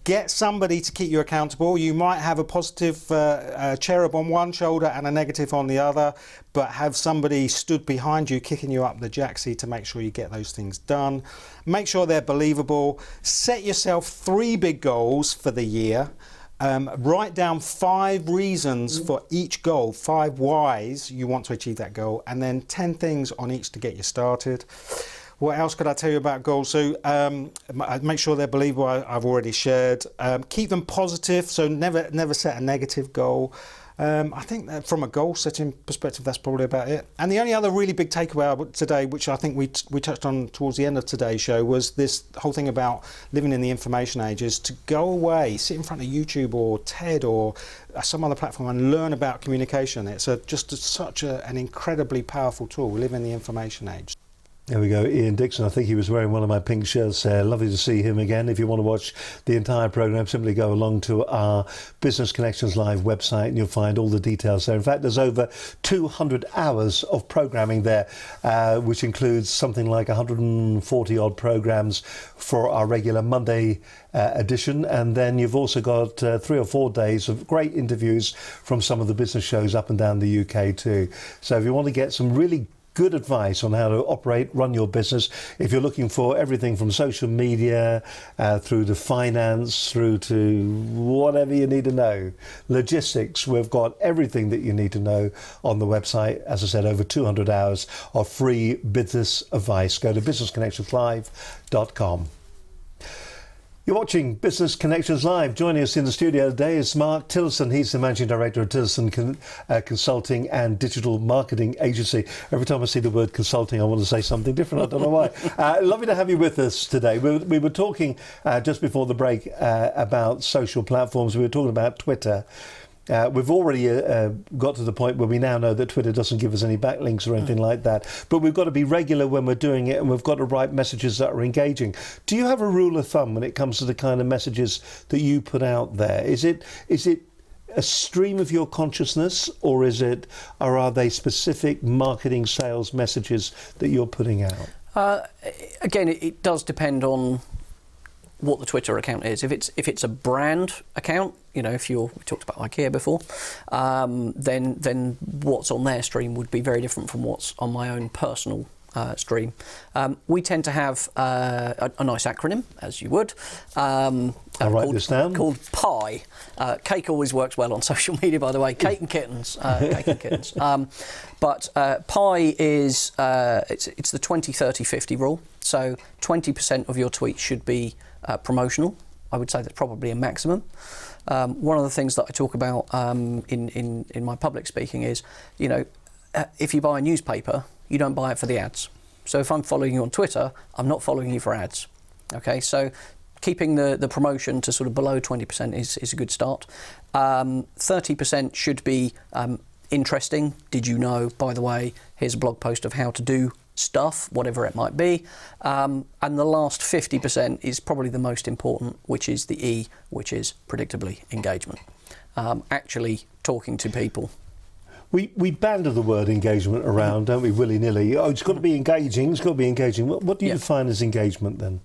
E: Get somebody to keep you accountable. You might have a positive cherub on one shoulder and a negative on the other, but have somebody stood behind you kicking you up the jacksie to make sure you get those things done. Make sure they're believable. Set yourself 3 big goals for the year. Write down 5 reasons for each goal, 5 whys you want to achieve that goal, and then 10 things on each to get you started. What else could I tell you about goals? So make sure they're believable. I've already shared. Keep them positive. So never set a negative goal. I think that from a goal setting perspective, that's probably about it. And the only other really big takeaway today, which I think we touched on towards the end of today's show, was this whole thing about living in the information age, is to go away, sit in front of YouTube or TED or some other platform and learn about communication. It's such an incredibly powerful tool. We live in the information age.
B: There we go, Ian Dixon. I think he was wearing one of my pink shirts there. Lovely to see him again. If you want to watch the entire programme, simply go along to our Business Connections Live website and you'll find all the details there. In fact, there's over 200 hours of programming there, which includes something like 140 odd programmes for our regular Monday edition. And then you've also got 3 or 4 days of great interviews from some of the business shows up and down the UK too. So if you want to get some really good advice on how to operate, run your business. If you're looking for everything from social media through to finance, through to whatever you need to know, logistics, we've got everything that you need to know on the website. As I said, over 200 hours of free business advice. Go to businessconnectionslive.com. You're watching Business Connections Live. Joining us in the studio today is Mark Tillotson. He's the Managing Director of Tillotson Consulting and Digital Marketing Agency. Every time I see the word consulting, I want to say something different. I don't know why. Lovely to have you with us today. We were talking just before the break about social platforms. We were talking about Twitter. We've already got to the point where we now know that Twitter doesn't give us any backlinks or anything like that. But we've got to be regular when we're doing it, and we've got to write messages that are engaging. Do you have a rule of thumb when it comes to the kind of messages that you put out there? Is it a stream of your consciousness, or are they specific marketing sales messages that you're putting out?
C: Again, it does depend on what the Twitter account is. If it's a brand account, we talked about IKEA before, then what's on their stream would be very different from what's on my own personal stream. We tend to have a nice acronym, as you would.
B: I'll write this down.
C: Called PIE. Cake always works well on social media, by the way. Cake and kittens. Cake and kittens. But PIE is it's the 20, 30, 50 rule. So 20% of your tweets should be promotional. I would say that's probably a maximum. One of the things that I talk about in my public speaking is, if you buy a newspaper, you don't buy it for the ads. So if I'm following you on Twitter, I'm not following you for ads. Okay, so keeping the promotion to sort of below 20% is a good start. 30% should be interesting. Did you know, by the way, here's a blog post of how to do stuff, whatever it might be. And the last 50% is probably the most important, which is the E, which is predictably engagement. Actually talking to people.
B: We bandy the word engagement around, don't we, willy-nilly? Oh, it's got to be engaging, it's got to be engaging. What do you define as engagement then?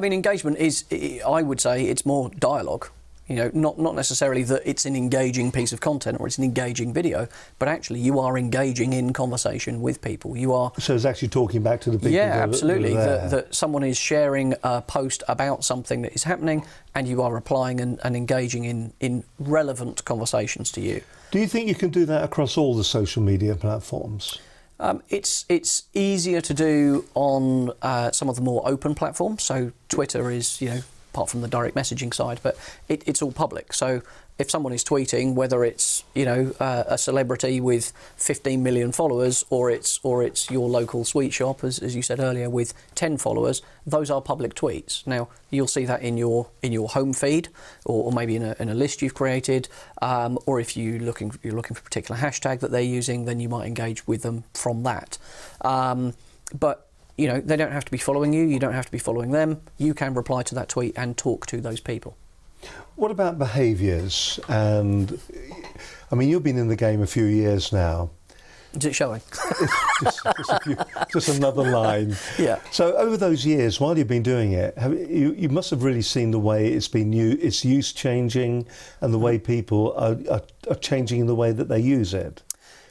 C: Engagement is, I would say, it's more dialogue. Not necessarily that it's an engaging piece of content or it's an engaging video, but actually you are engaging in conversation with people.
B: So it's actually talking back to the people.
C: Yeah, absolutely. That someone is sharing a post about something that is happening, and you are replying and engaging in relevant conversations to you.
B: Do you think you can do that across all the social media platforms?
C: It's easier to do on some of the more open platforms. So Twitter is, apart from the direct messaging side, but it's all public. So if someone is tweeting, whether it's a celebrity with 15 million followers or it's your local sweet shop, as you said earlier, with 10 followers, those are public tweets. Now you'll see that in your home feed, or maybe in a list you've created, or if you're looking for a particular hashtag that they're using, then you might engage with them from that. But they don't have to be following you. You don't have to be following them. You can reply to that tweet and talk to those people.
B: What about behaviours? And I mean, you've been in the game a few years now.
C: Is it showing?
B: just another line.
C: Yeah.
B: So over those years, while you've been doing it, you must have really seen the way its use changing, and the way people are changing in the way that they use it.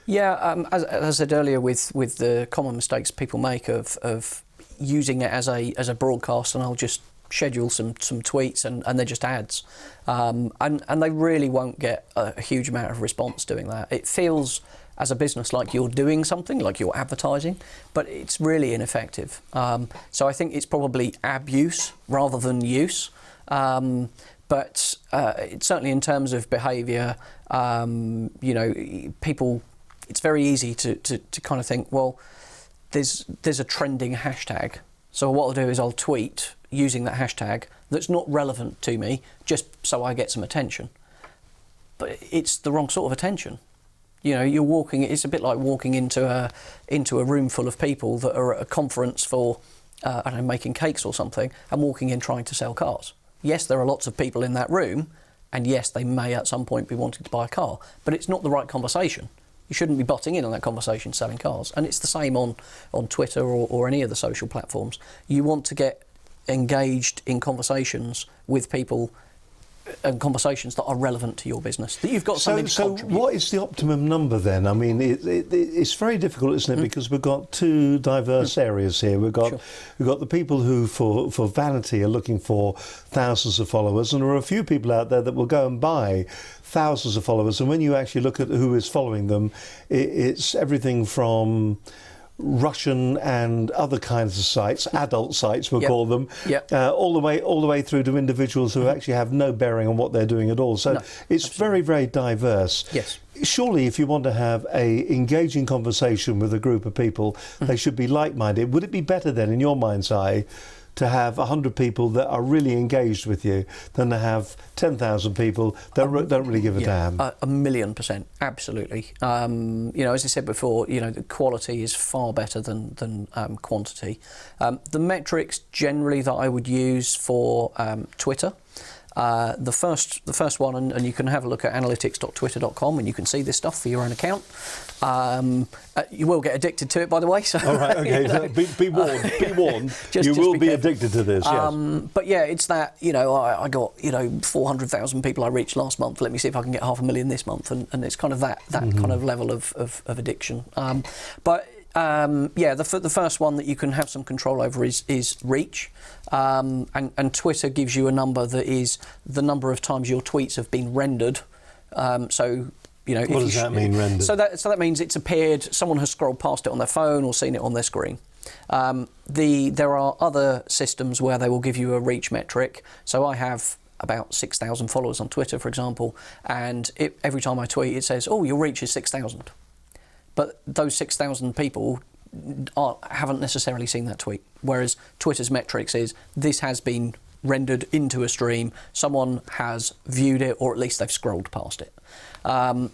C: Yeah, as I said earlier, with the common mistakes people make of using it as a broadcast, and I'll just schedule some tweets and they're just ads, and they really won't get a huge amount of response doing that. It feels as a business like you're doing something, like you're advertising, but it's really ineffective. So I think it's probably abuse rather than use. But it's certainly in terms of behaviour, people, it's very easy to kind of think, well, there's a trending hashtag. So what I'll do is I'll tweet using that hashtag that's not relevant to me, just so I get some attention. But it's the wrong sort of attention. You're walking. It's a bit like walking into a room full of people that are at a conference for, I don't know, making cakes or something, and walking in trying to sell cars. Yes, there are lots of people in that room, and yes, they may at some point be wanting to buy a car, but it's not the right conversation. You shouldn't be butting in on that conversation selling cars. And it's the same on Twitter or any of the social platforms. You want to get engaged in conversations with people, and conversations that are relevant to your business, that you've got something to contribute.
B: So what is the optimum number then? I mean, it's very difficult, isn't it? Because we've got two diverse areas here. We've got the people who, for vanity, are looking for thousands of followers, and there are a few people out there that will go and buy thousands of followers. And when you actually look at who is following them, it's everything from Russian and other kinds of sites, adult sites we'll call them, all the way through to individuals who actually have no bearing on what they're doing at all. So it's very, very diverse.
C: Yes.
B: Surely if you want to have a engaging conversation with a group of people, they should be like-minded. Would it be better then, in your mind's eye, to have 100 people that are really engaged with you than to have 10,000 people that don't really give a damn?
C: 1,000,000%, absolutely. As I said before, the quality is far better than quantity. The metrics generally that I would use for Twitter, the first one, and you can have a look at analytics.twitter.com and you can see this stuff for your own account. You will get addicted to it, by the way. So,
B: all right, okay. Be warned. Be warned. You will be addicted to this. Yes.
C: But yeah, it's that. I got 400,000 people I reached last month. Let me see if I can get 500,000 this month, and it's kind of that kind of level of addiction. The first one that you can have some control over is reach, and Twitter gives you a number that is the number of times your tweets have been rendered. What
B: does that mean, rendered?
C: So that means it's appeared. Someone has scrolled past it on their phone or seen it on their screen. There are other systems where they will give you a reach metric. So I have about 6,000 followers on Twitter, for example, and every time I tweet, it says, "Oh, your reach is 6,000." But those 6,000 people haven't necessarily seen that tweet. Whereas Twitter's metrics is this has been rendered into a stream, someone has viewed it, or at least they've scrolled past it.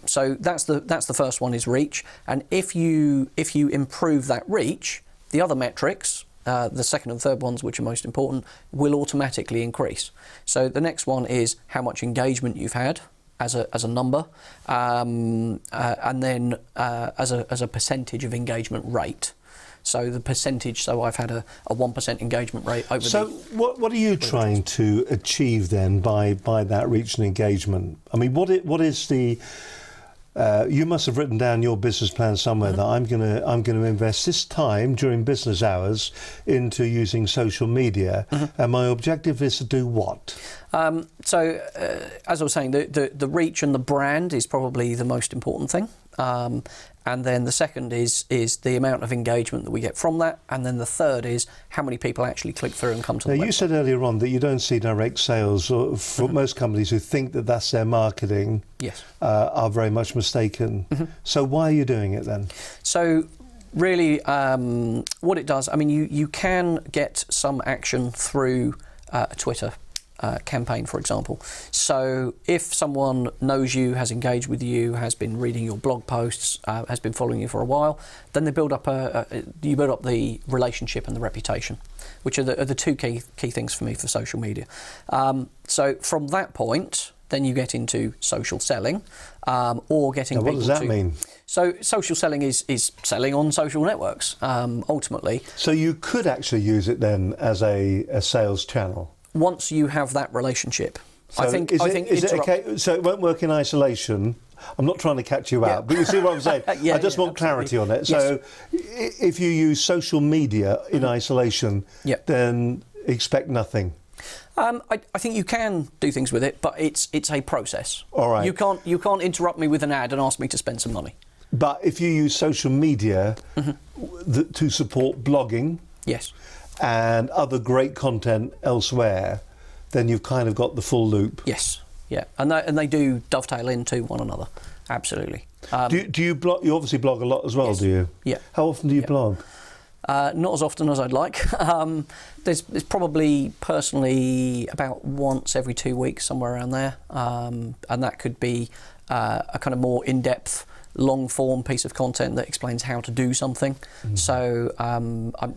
C: So that's the first one, is reach. And if you improve that reach, the other metrics, the second and third ones, which are most important, will automatically increase. So the next one is how much engagement you've had as a number, and then as a percentage of engagement rate. So the percentage, so I've had a 1% engagement rate over
B: So what are you trying to achieve then by that reach and engagement? I mean, what is the... you must have written down your business plan somewhere that I'm going to invest this time during business hours into using social media, and my objective is to do what? As
C: I was saying, the reach and the brand is probably the most important thing. And then the second is the amount of engagement that we get from that, and then the third is how many people actually click through and come to the website. You
B: said earlier on that you don't see direct sales for most companies who think that that's their marketing.
C: Yes,
B: are very much mistaken. So why are you doing it then?
C: So really, what it does, I mean, you can get some action through Twitter. campaign, for example. So if someone knows you, has engaged with you, has been reading your blog posts, has been following you for a while, then they build up you build up the relationship and the reputation, which are the two key things for me for social media. So from that point, then you get into social selling, or getting
B: now, what
C: people
B: does that mean?
C: So social selling is selling on social networks, ultimately.
B: So you could actually use it then as a sales channel?
C: Once you have that relationship.
B: So is it okay? So it won't work in isolation. I'm not trying to catch you out, but you see what I'm saying? I just want clarity on it.
C: Yes.
B: So if you use social media in isolation, then expect nothing.
C: I think you can do things with it, but it's a process.
B: All right.
C: You can't interrupt me with an ad and ask me to spend some money.
B: But if you use social media to support blogging,
C: yes,
B: and other great content elsewhere, then you've kind of got the full loop.
C: Yes, yeah, and they do dovetail into one another. Absolutely.
B: Do you blog? You obviously blog a lot as well,
C: yes.
B: do you?
C: Yeah.
B: How often do you blog?
C: Not as often as I'd like. There's probably personally about once every 2 weeks, somewhere around there, and that could be a kind of more in-depth, long-form piece of content that explains how to do something. So I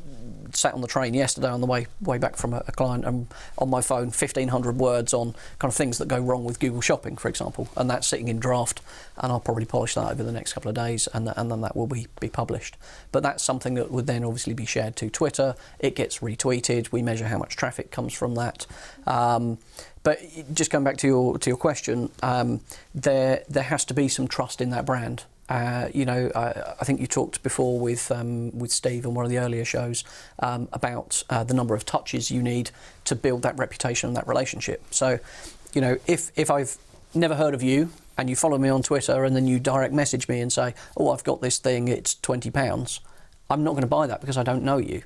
C: sat on the train yesterday on the way back from a client, and on my phone 1,500 words on kind of things that go wrong with Google Shopping, for example, and that's sitting in draft, and I'll probably polish that over the next couple of days, and then that will be published. But that's something that would then obviously be shared to Twitter. It gets retweeted. We measure how much traffic comes from that. But just going back to your question, there has to be some trust in that brand. I think you talked before with Steve on one of the earlier shows about the number of touches you need to build that reputation and that relationship. So, if I've never heard of you and you follow me on Twitter and then you direct message me and say, "Oh, I've got this thing, it's £20," I'm not going to buy that because I don't know you.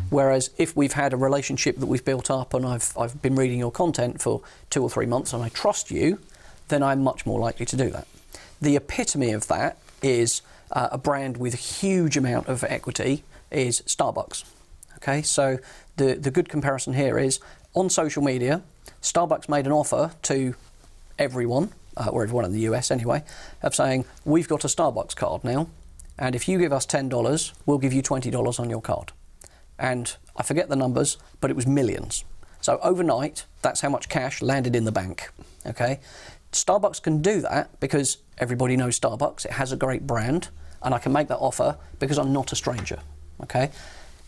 C: Whereas if we've had a relationship that we've built up and I've been reading your content for 2 or 3 months and I trust you, then I'm much more likely to do that. The epitome of that is a brand with a huge amount of equity is Starbucks. Okay, so the good comparison here is on social media, Starbucks made an offer to everyone, or everyone in the US anyway, of saying, we've got a Starbucks card now, and if you give us $10, we'll give you $20 on your card. And I forget the numbers, but it was millions. So overnight, that's how much cash landed in the bank. Okay, Starbucks can do that because everybody knows Starbucks. It has a great brand, and I can make that offer because I'm not a stranger. Okay,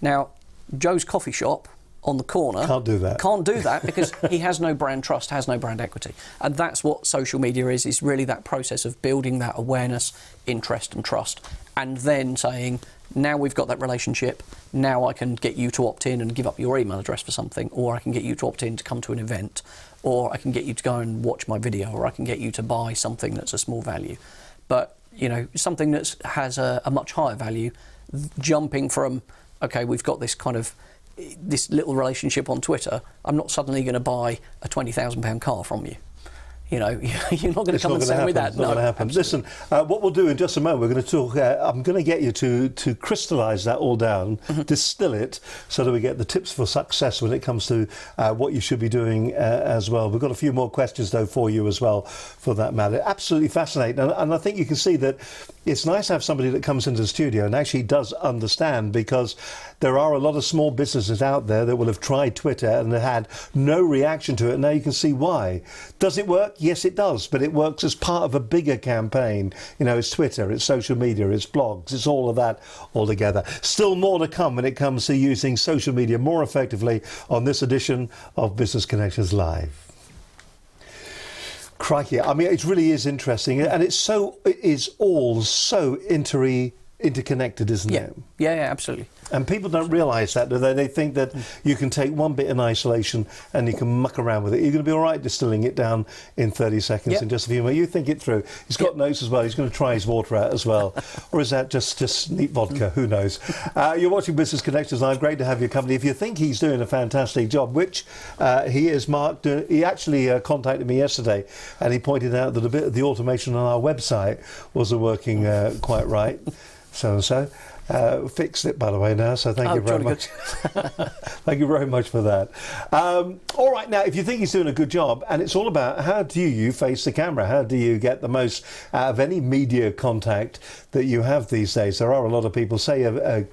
C: now Joe's coffee shop on the corner
B: can't do that
C: because he has no brand trust, has no brand equity, and that's what social media is really that process of building that awareness, interest, and trust, and then saying, now we've got that relationship, now I can get you to opt in and give up your email address for something, or I can get you to opt in to come to an event, or I can get you to go and watch my video, or I can get you to buy something that's a small value. But, something that has a much higher value, jumping from, okay, we've got this kind of, this little relationship on Twitter, I'm not suddenly going to buy a £20,000 car from you. You're not going to come and sell me that.
B: It's not going to happen. Listen, what we'll do in just a moment, we're going to talk. I'm going to get you to crystallise that all down, distill it, so that we get the tips for success when it comes to what you should be doing as well. We've got a few more questions though for you as well, for that matter. Absolutely fascinating, and I think you can see that it's nice to have somebody that comes into the studio and actually does understand, because there are a lot of small businesses out there that will have tried Twitter and had no reaction to it. Now you can see why. Does it work? Yes, it does, but it works as part of a bigger campaign. It's Twitter, it's social media, it's blogs, it's all of that all together. Still more to come when it comes to using social media more effectively on this edition of Business Connections Live. Crikey, I mean, it really is interesting, and it is all so interconnected, isn't it?
C: Yeah, absolutely.
B: And people don't realise that, do they? They think that you can take one bit in isolation and you can muck around with it. You're going to be all right distilling it down in 30 seconds in just a few minutes. You think it through. He's got notes as well. He's going to try his water out as well. Or is that just neat vodka? Who knows? You're watching Business Connections Live. Great to have your company. If you think he's doing a fantastic job, which he is, Mark, he actually contacted me yesterday and he pointed out that a bit of the automation on our website wasn't working quite right. So-and-so. Fixed it, by the way, now, so thank you very
C: jolly
B: much. Thank you very much for that. All right, now, if you think he's doing a good job, and it's all about how do you face the camera? How do you get the most out of any media contact that you have these days? There are a lot of people, say a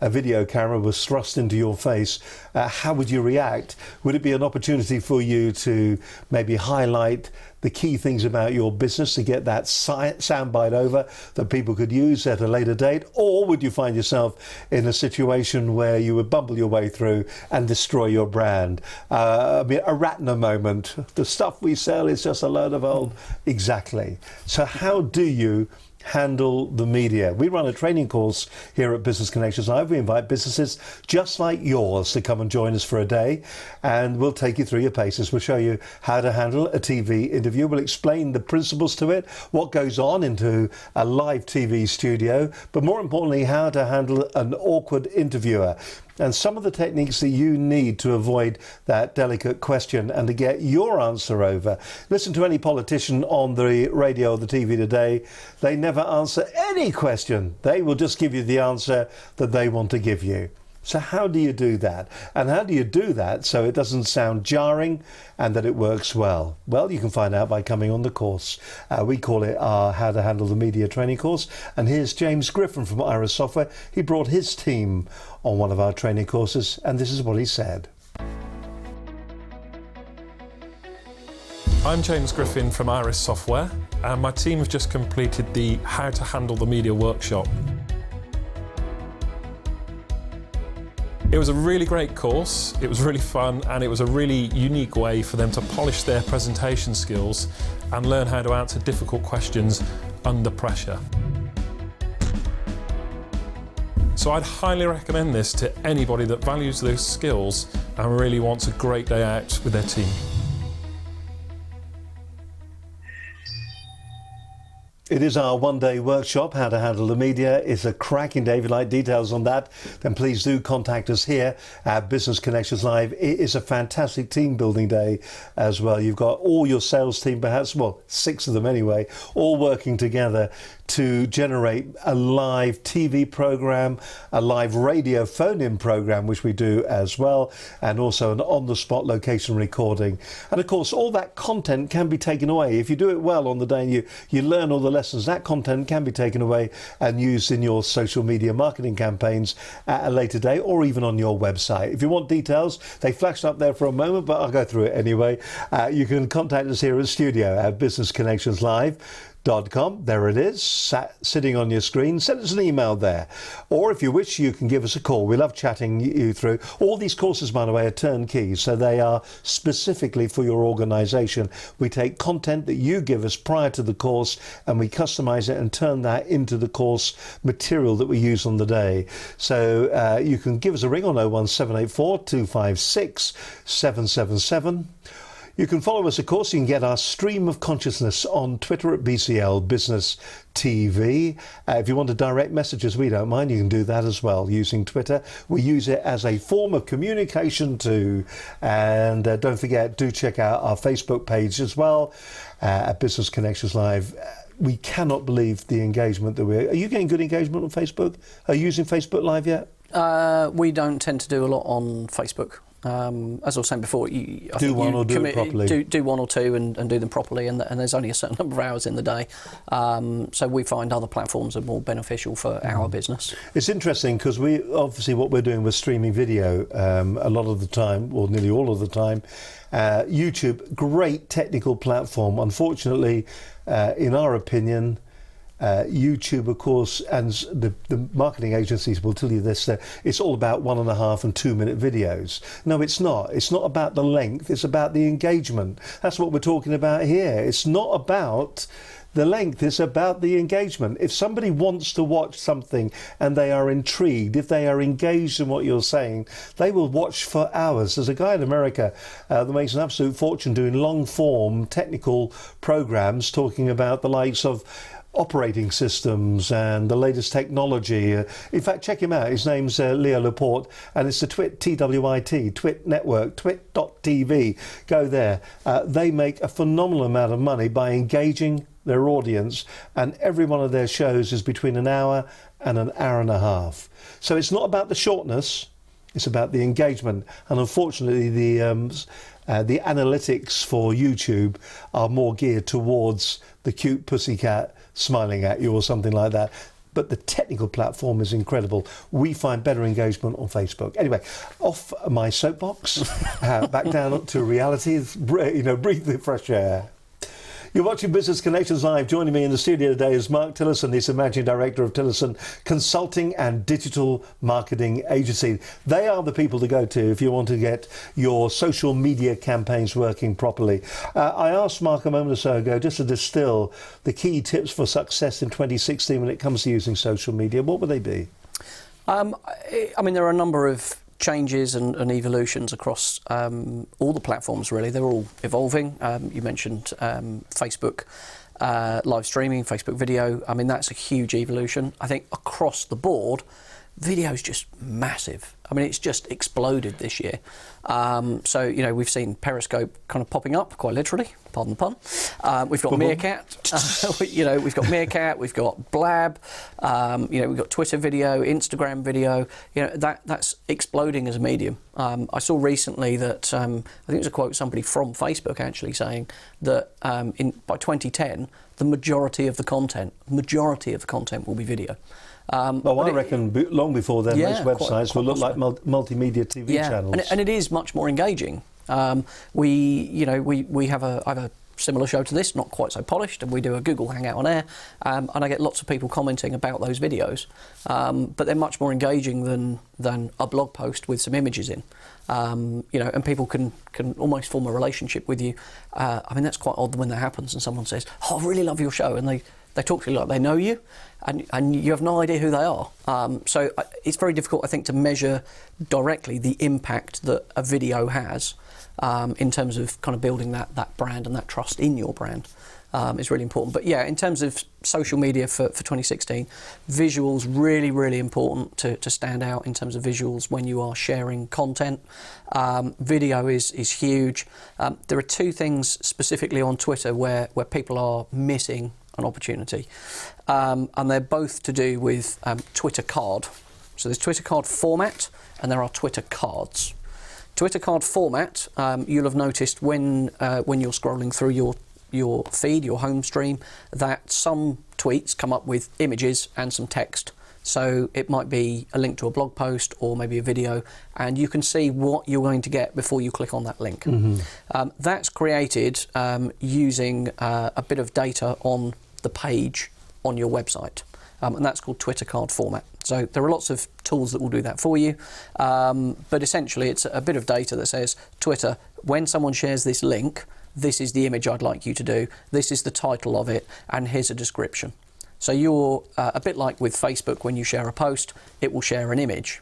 B: video camera was thrust into your face, how would you react? Would it be an opportunity for you to maybe highlight the key things about your business to get that soundbite over that people could use at a later date? Or would you find yourself in a situation where you would bumble your way through and destroy your brand? I mean, a Ratner moment. The stuff we sell is just a load of old... Exactly. So how do you handle the media? We run a training course here at Business Connections Live. We invite businesses just like yours to come and join us for a day, and we'll take you through your paces. We'll show you how to handle a TV interview. We'll explain the principles to it, what goes on into a live TV studio, but more importantly, how to handle an awkward interviewer, and some of the techniques that you need to avoid that delicate question and to get your answer over. Listen to any politician on the radio or the TV today. They never answer any question. They will just give you the answer that they want to give you. So how do you do that? And how do you do that so it doesn't sound jarring and that it works well? Well, you can find out by coming on the course. We call it our How to Handle the Media training course. And here's James Griffin from Iris Software. He brought his team on one of our training courses, and this is what he said.
F: I'm James Griffin from Iris Software, and my team have just completed the How to Handle the Media workshop. It was a really great course, it was really fun, and it was a really unique way for them to polish their presentation skills and learn how to answer difficult questions under pressure. So I'd highly recommend this to anybody that values those skills and really wants a great day out with their team.
B: It is our one-day workshop, How to Handle the Media. It's a cracking day. If you'd like details on that, then please do contact us here at Business Connections Live. It is a fantastic team-building day as well. You've got all your sales team, perhaps, well, 6 of them anyway, all working together to generate a live TV program, a live radio phone-in program, which we do as well, and also an on-the-spot location recording. And of course, all that content can be taken away. If you do it well on the day and you learn all the lessons, that content can be taken away and used in your social media marketing campaigns at a later date, or even on your website. If you want details, they flashed up there for a moment, but I'll go through it anyway. You can contact us here at studio at Business Connections Live. There it is, sitting on your screen. Send us an email there, or if you wish, you can give us a call. We love chatting you through. All these courses, by the way, are turnkey, so they are specifically for your organisation. We take content that you give us prior to the course and we customise it and turn that into the course material that we use on the day. So you can give us a ring on 01784 256 777. You can follow us, of course. You can get our stream of consciousness on Twitter at BCL Business TV. If you want to direct messages, we don't mind. You can do that as well using Twitter. We use it as a form of communication too. And don't forget, do check out our Facebook page as well at Business Connections Live. We cannot believe the engagement that we're... Are you getting good engagement on Facebook? Are you using Facebook Live yet?
C: We don't tend to do a lot on Facebook. As I was saying before, do one or do it properly. Do one or two and do them properly, and there's only a certain number of hours in the day. So we find other platforms are more beneficial for our business. It's
B: interesting because we obviously what we're doing with streaming video a lot of the time, or nearly all of the time. YouTube, great technical platform. Unfortunately, in our opinion, YouTube, of course, and the marketing agencies will tell you this, that it's all about 1.5 and 2 minute videos. No, it's not. It's not about the length, it's about the engagement. That's what we're talking about here. It's not about the length, it's about the engagement. If somebody wants to watch something and they are intrigued, if they are engaged in what you're saying, they will watch for hours. There's a guy in America that makes an absolute fortune doing long form technical programs talking about the likes of operating systems and the latest technology. In fact, check him out. His name's Leo Laporte, and it's the Twit, TWIT, Twit Network, twit.tv. Go there. They make a phenomenal amount of money by engaging their audience, and every one of their shows is between an hour and an hour and a half. So it's not about the shortness, it's about the engagement. And unfortunately, the analytics for YouTube are more geared towards the cute pussycat smiling at you or something like that. But the technical platform is incredible. We find better engagement on Facebook. Anyway, off my soapbox, back down to reality, breathe the fresh air. You're watching Business Connections Live. Joining me in the studio today is Mark Tillison. He's the Managing Director of Tillison Consulting and Digital Marketing Agency. They are the people to go to if you want to get your social media campaigns working properly. I asked Mark a moment or so ago just to distill the key tips for success in 2016 when it comes to using social media. What would they be?
C: I mean, there are a number of changes and evolutions across all the platforms, really. They're all evolving. You mentioned Facebook live streaming, Facebook video. I mean, that's a huge evolution. I think across the board, video is just massive. I mean, it's just exploded this year. So, you know, we've seen Periscope kind of popping up, quite literally, pardon the pun. We've got Meerkat, we've got Meerkat, we've got Blab, we've got Twitter video, Instagram video. You know, that's exploding as a medium. I saw recently that, I think it was a quote somebody from Facebook actually saying that by 2010, the majority of the content will be video.
B: I reckon long before then, most websites will look like multimedia TV channels.
C: And it is much more engaging. We have a similar show to this, not quite so polished, and we do a Google Hangout on air, and I get lots of people commenting about those videos, but they're much more engaging than a blog post with some images in. And people can almost form a relationship with you. I mean, that's quite odd when that happens and someone says, "Oh, I really love your show," and they talk to you like they know you, and you have no idea who they are. So it's very difficult, I think, to measure directly the impact that a video has in terms of kind of building that brand and that trust in your brand. Is really important. But yeah, in terms of social media for 2016, visuals really, really important to stand out in terms of visuals when you are sharing content. Video is huge. There are two things specifically on Twitter where people are missing an opportunity, and they're both to do with Twitter card. So there's Twitter card format and there are Twitter cards. Twitter card format, you'll have noticed when you're scrolling through your feed, your home stream, that some tweets come up with images and some text. So it might be a link to a blog post or maybe a video, and you can see what you're going to get before you click on that link. Mm-hmm. That's created using a bit of data on the page on your website, and that's called Twitter card format. So there are lots of tools that will do that for you, but essentially it's a bit of data that says, Twitter, when someone shares this link, this is the image I'd like you to do, this is the title of it, and here's a description. So you're a bit like with Facebook, when you share a post, it will share an image.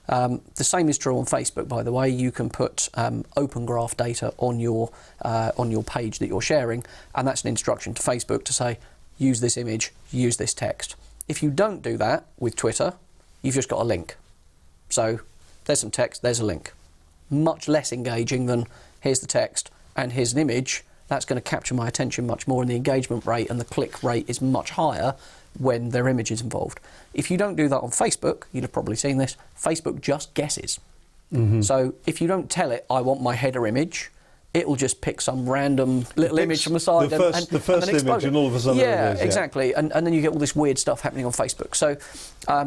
C: The same is true on Facebook, by the way. You can put open graph data on your page that you're sharing, and that's an instruction to Facebook to say, use this image, use this text. If you don't do that with Twitter, you've just got a link. So there's some text, there's a link. Much less engaging than here's the text and here's an image. That's going to capture my attention much more, and the engagement rate and the click rate is much higher when there are images involved. If you don't do that on Facebook, you'll have probably seen this, Facebook just guesses. Mm-hmm. So if you don't tell it, I want my header image, it will just pick some random little image from the side.
B: The first image, and all of a sudden
C: yeah,
B: it is.
C: Exactly. And then you get all this weird stuff happening on Facebook. So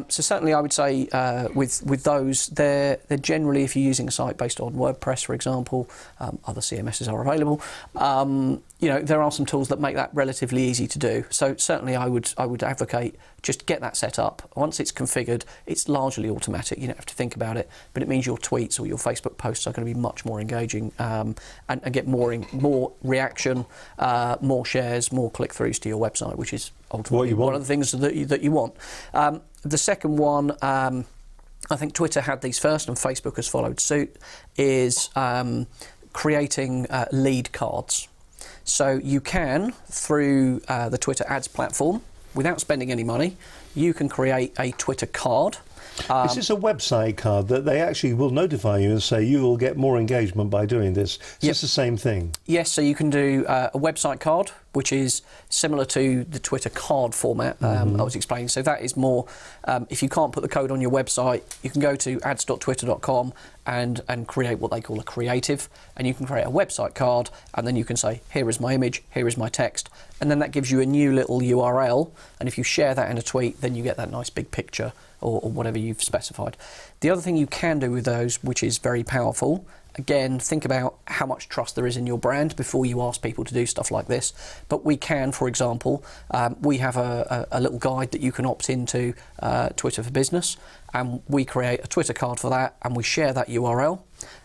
C: certainly I would say with those, they're generally, if you're using a site based on WordPress, for example, other CMSs are available, there are some tools that make that relatively easy to do. So certainly I would advocate just get that set up. Once it's configured, it's largely automatic. You don't have to think about it, but it means your tweets or your Facebook posts are going to be much more engaging and get more reaction, more shares, more click-throughs to your website, which is ultimately one of the things that you want. The second one, I think Twitter had these first and Facebook has followed suit, is creating lead cards. So you can, through the Twitter ads platform, without spending any money, you can create a Twitter card.
B: Is this a website card that they actually will notify you and say you will get more engagement by doing this? Is this the same thing?
C: Yes, so you can do a website card, which is similar to the Twitter card format I was explaining. So that is more, if you can't put the code on your website, you can go to ads.twitter.com and create what they call a creative, and you can create a website card, and then you can say, here is my image, here is my text, and then that gives you a new little URL, and if you share that in a tweet, then you get that nice big picture or whatever you've specified. The other thing you can do with those, which is very powerful, again, think about how much trust there is in your brand before you ask people to do stuff like this. But we can, for example, we have a little guide that you can opt into Twitter for Business, and we create a Twitter card for that, and we share that URL.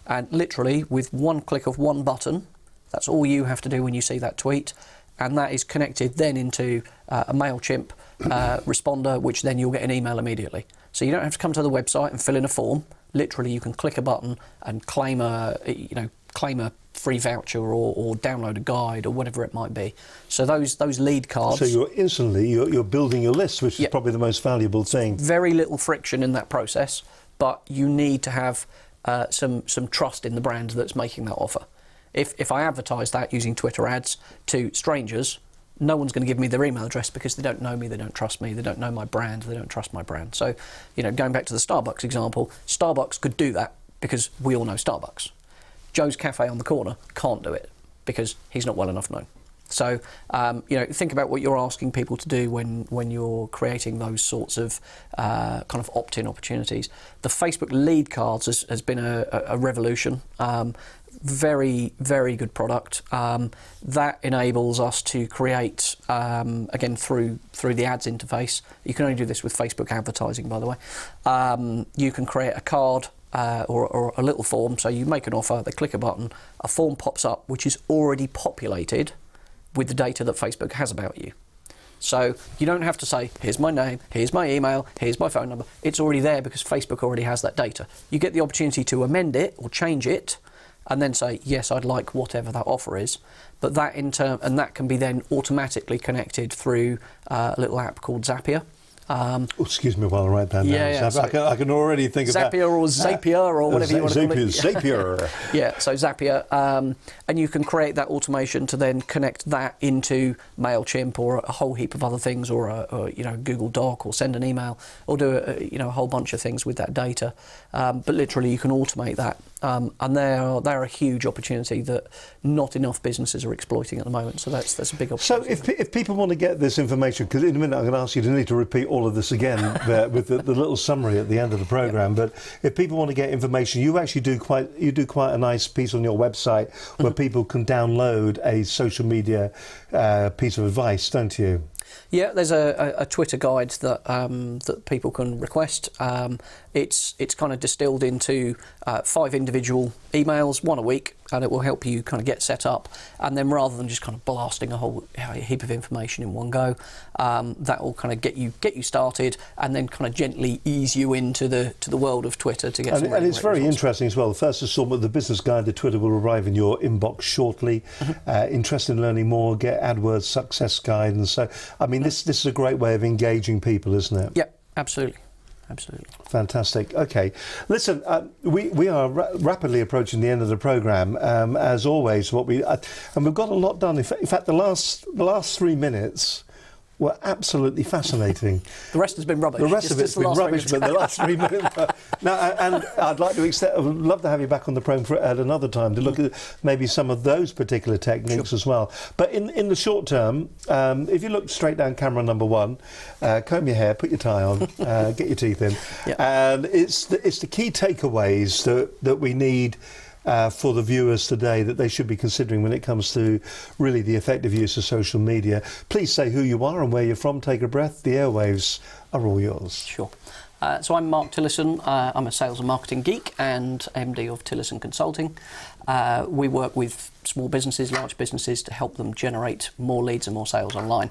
C: And literally, with one click of one button, that's all you have to do when you see that tweet, and that is connected then into a MailChimp responder, which then you'll get an email immediately. So you don't have to come to the website and fill in a form. Literally, you can click a button and claim a free voucher or download a guide or whatever it might be. So those lead cards.
B: So you're building your list, which is probably the most valuable thing.
C: Very little friction in that process, but you need to have some trust in the brand that's making that offer. If I advertise that using Twitter ads to strangers, no one's going to give me their email address because they don't know me, they don't trust me, they don't know my brand, they don't trust my brand. So, going back to the Starbucks example, Starbucks could do that because we all know Starbucks. Joe's Cafe on the corner can't do it because he's not well enough known. So, think about what you're asking people to do when you're creating those sorts of kind of opt-in opportunities. The Facebook lead cards has been a revolution. Very, very good product. That enables us to create, again, through the ads interface. You can only do this with Facebook advertising, by the way. You can create a card or a little form. So you make an offer, they click a button, a form pops up, which is already populated with the data that Facebook has about you. So you don't have to say, here's my name, here's my email, here's my phone number. It's already there because Facebook already has that data. You get the opportunity to amend it or change it, and then say, yes, I'd like whatever that offer is. But that and that can be then automatically connected through a little app called Zapier.
B: Excuse me while I write that down.
C: Yeah,
B: I can already think of
C: Zapier or Zapier or whatever you want to call it.
B: Zapier.
C: Yeah, so Zapier. And you can create that automation to then connect that into MailChimp or a whole heap of other things, or a Google Doc, or send an email, or do a whole bunch of things with that data. But literally, you can automate that. And they're a huge opportunity that not enough businesses are exploiting at the moment. So that's a big opportunity.
B: So if people want to get this information, because in a minute I'm going to ask you to need to repeat all of this again with the little summary at the end of the programme. But if people want to get information, you actually do quite a nice piece on your website where people can download a social media piece of advice, don't you?
C: Yeah, there's a Twitter guide that people can request. It's kind of distilled into 5 individual emails, 1 a week, and it will help you kind of get set up. And then rather than just kind of blasting a whole heap of information in one go, that will kind of get you started, and then kind of gently ease you into the world of Twitter to get some.
B: And it's very interesting as well. The first installment of the business guide to Twitter will arrive in your inbox shortly. Interested in learning more? Get AdWords Success Guide, and so I mean this is a great way of engaging people, isn't it?
C: Yep, absolutely. Absolutely.
B: Fantastic. Okay. Listen, we are rapidly approaching the end of the programme. As always, and we've got a lot done. In fact, the last 3 minutes were absolutely fascinating.
C: The rest has been rubbish.
B: The rest of it's been rubbish, but the last 3 minutes. Now, and I'd like to I'd love to have you back on the program at another time to look at maybe some of those particular techniques as well. But in the short term, if you look straight down camera number 1, comb your hair, put your tie on, get your teeth in, and it's the key takeaways that we need for the viewers today that they should be considering when it comes to really the effective use of social media. Please say who you are and where you're from. Take a breath. The airwaves are all yours.
C: Sure. So I'm Mark Tillison. I'm a sales and marketing geek and MD of Tillison Consulting. We work with small businesses, large businesses, to help them generate more leads and more sales online.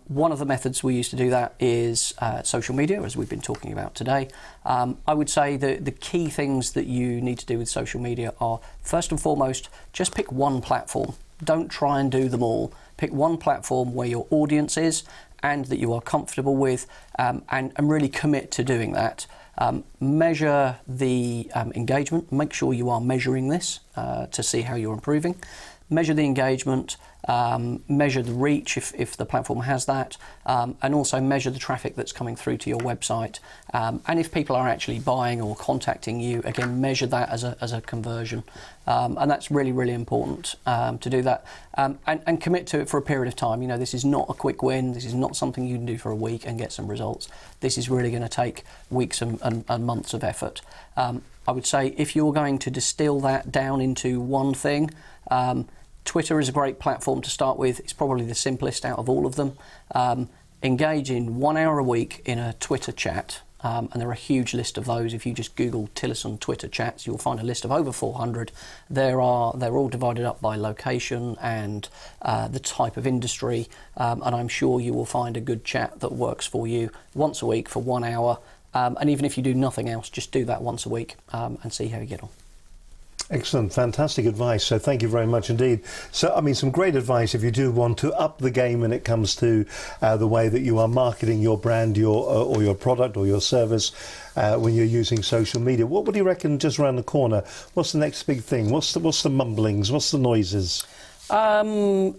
C: One of the methods we use to do that is social media, as we've been talking about today. I would say that the key things that you need to do with social media are, first and foremost, just pick one platform. Don't try and do them all. Pick one platform where your audience is and that you are comfortable with, and really commit to doing that. Measure the engagement. Make sure you are measuring this to see how you're improving. Measure the engagement, measure the reach if the platform has that, and also measure the traffic that's coming through to your website. And if people are actually buying or contacting you, again, measure that as a conversion. And that's really, really important to do that, and commit to it for a period of time. You know, this is not a quick win. This is not something you can do for a week and get some results. This is really going to take weeks and months of effort. I would say if you're going to distill that down into one thing, Twitter is a great platform to start with. It's probably the simplest out of all of them. Engage in 1 hour a week in a Twitter chat. And there are a huge list of those. If you just Google Tillerson Twitter chats, you'll find a list of over 400. They're all divided up by location and the type of industry, and I'm sure you will find a good chat that works for you once a week for 1 hour. And even if you do nothing else, just do that once a week and see how you get on.
B: Excellent, fantastic advice. So thank you very much indeed. So, I mean, some great advice if you do want to up the game when it comes to the way that you are marketing your brand, or your product or your service when you're using social media. What do you reckon just around the corner? What's the next big thing? What's the mumblings? What's the noises?
C: Well,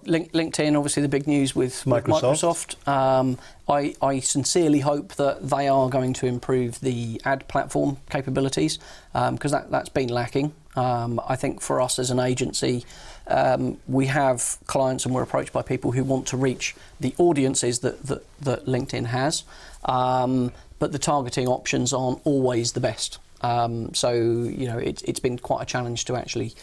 C: LinkedIn, obviously the big news with Microsoft. I sincerely hope that they are going to improve the ad platform capabilities, because that's been lacking. I think for us as an agency, we have clients and we're approached by people who want to reach the audiences that LinkedIn has, but the targeting options aren't always the best. So, you know, it's been quite a challenge to actually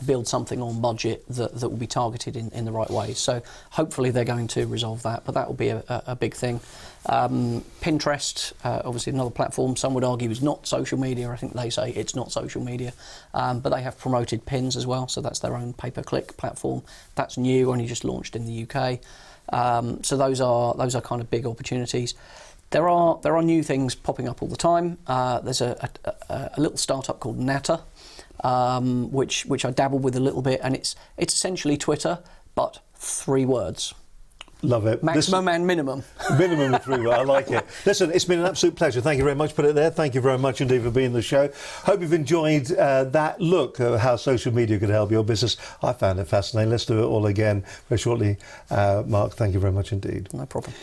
C: build something on budget that will be targeted in the right way. So hopefully they're going to resolve that, but that will be a big thing. Pinterest, obviously another platform, some would argue is not social media. I think they say it's not social media, but they have promoted pins as well. So that's their own pay-per-click platform. That's new, only just launched in the UK. So those are kind of big opportunities. There are new things popping up all the time. There's a little startup called Natter, which I dabble with a little bit, and it's essentially Twitter, but 3 words.
B: Love it.
C: Maximum and minimum.
B: Minimum of 3 words. I like it. Listen, it's been an absolute pleasure. Thank you very much. Put it there. Thank you very much indeed for being on the show. Hope you've enjoyed that look at how social media could help your business. I found it fascinating. Let's do it all again very shortly. Mark, thank you very much indeed.
C: No problem.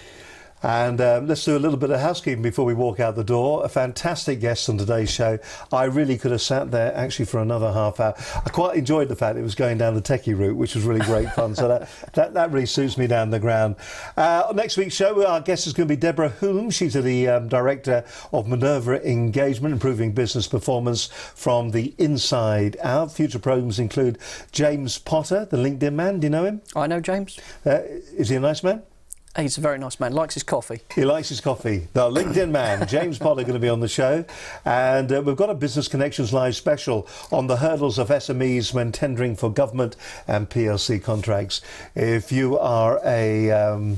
B: And let's do a little bit of housekeeping before we walk out the door. A fantastic guest on today's show. I really could have sat there actually for another half hour. I quite enjoyed the fact it was going down the techie route, which was really great fun. So that really suits me down the ground. On next week's show, our guest is going to be Deborah Hulme. She's the Director of Minerva Engagement, improving business performance from the inside out. Future programs include James Potter, the LinkedIn man. Do you know him?
C: I know James.
B: Is he a nice man?
C: He's a very nice man, likes his coffee.
B: He likes his coffee. The LinkedIn man, James Potter, going to be on the show. And we've got a Business Connections Live special on the hurdles of SMEs when tendering for government and PLC contracts. If you are a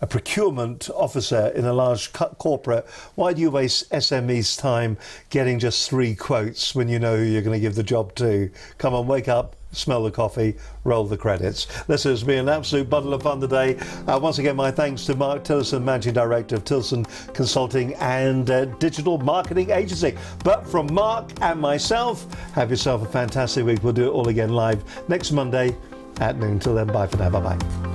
B: procurement officer in a large corporate, why do you waste SMEs' time getting just 3 quotes when you know who you're going to give the job to? Come on, wake up, smell the coffee, roll the credits. This has been an absolute bundle of fun today. Once again, my thanks to Mark Tillerson, Managing Director of Tillerson Consulting and Digital Marketing Agency. But from Mark and myself, have yourself a fantastic week. We'll do it all again live next Monday at noon. Till then, bye for now. Bye-bye.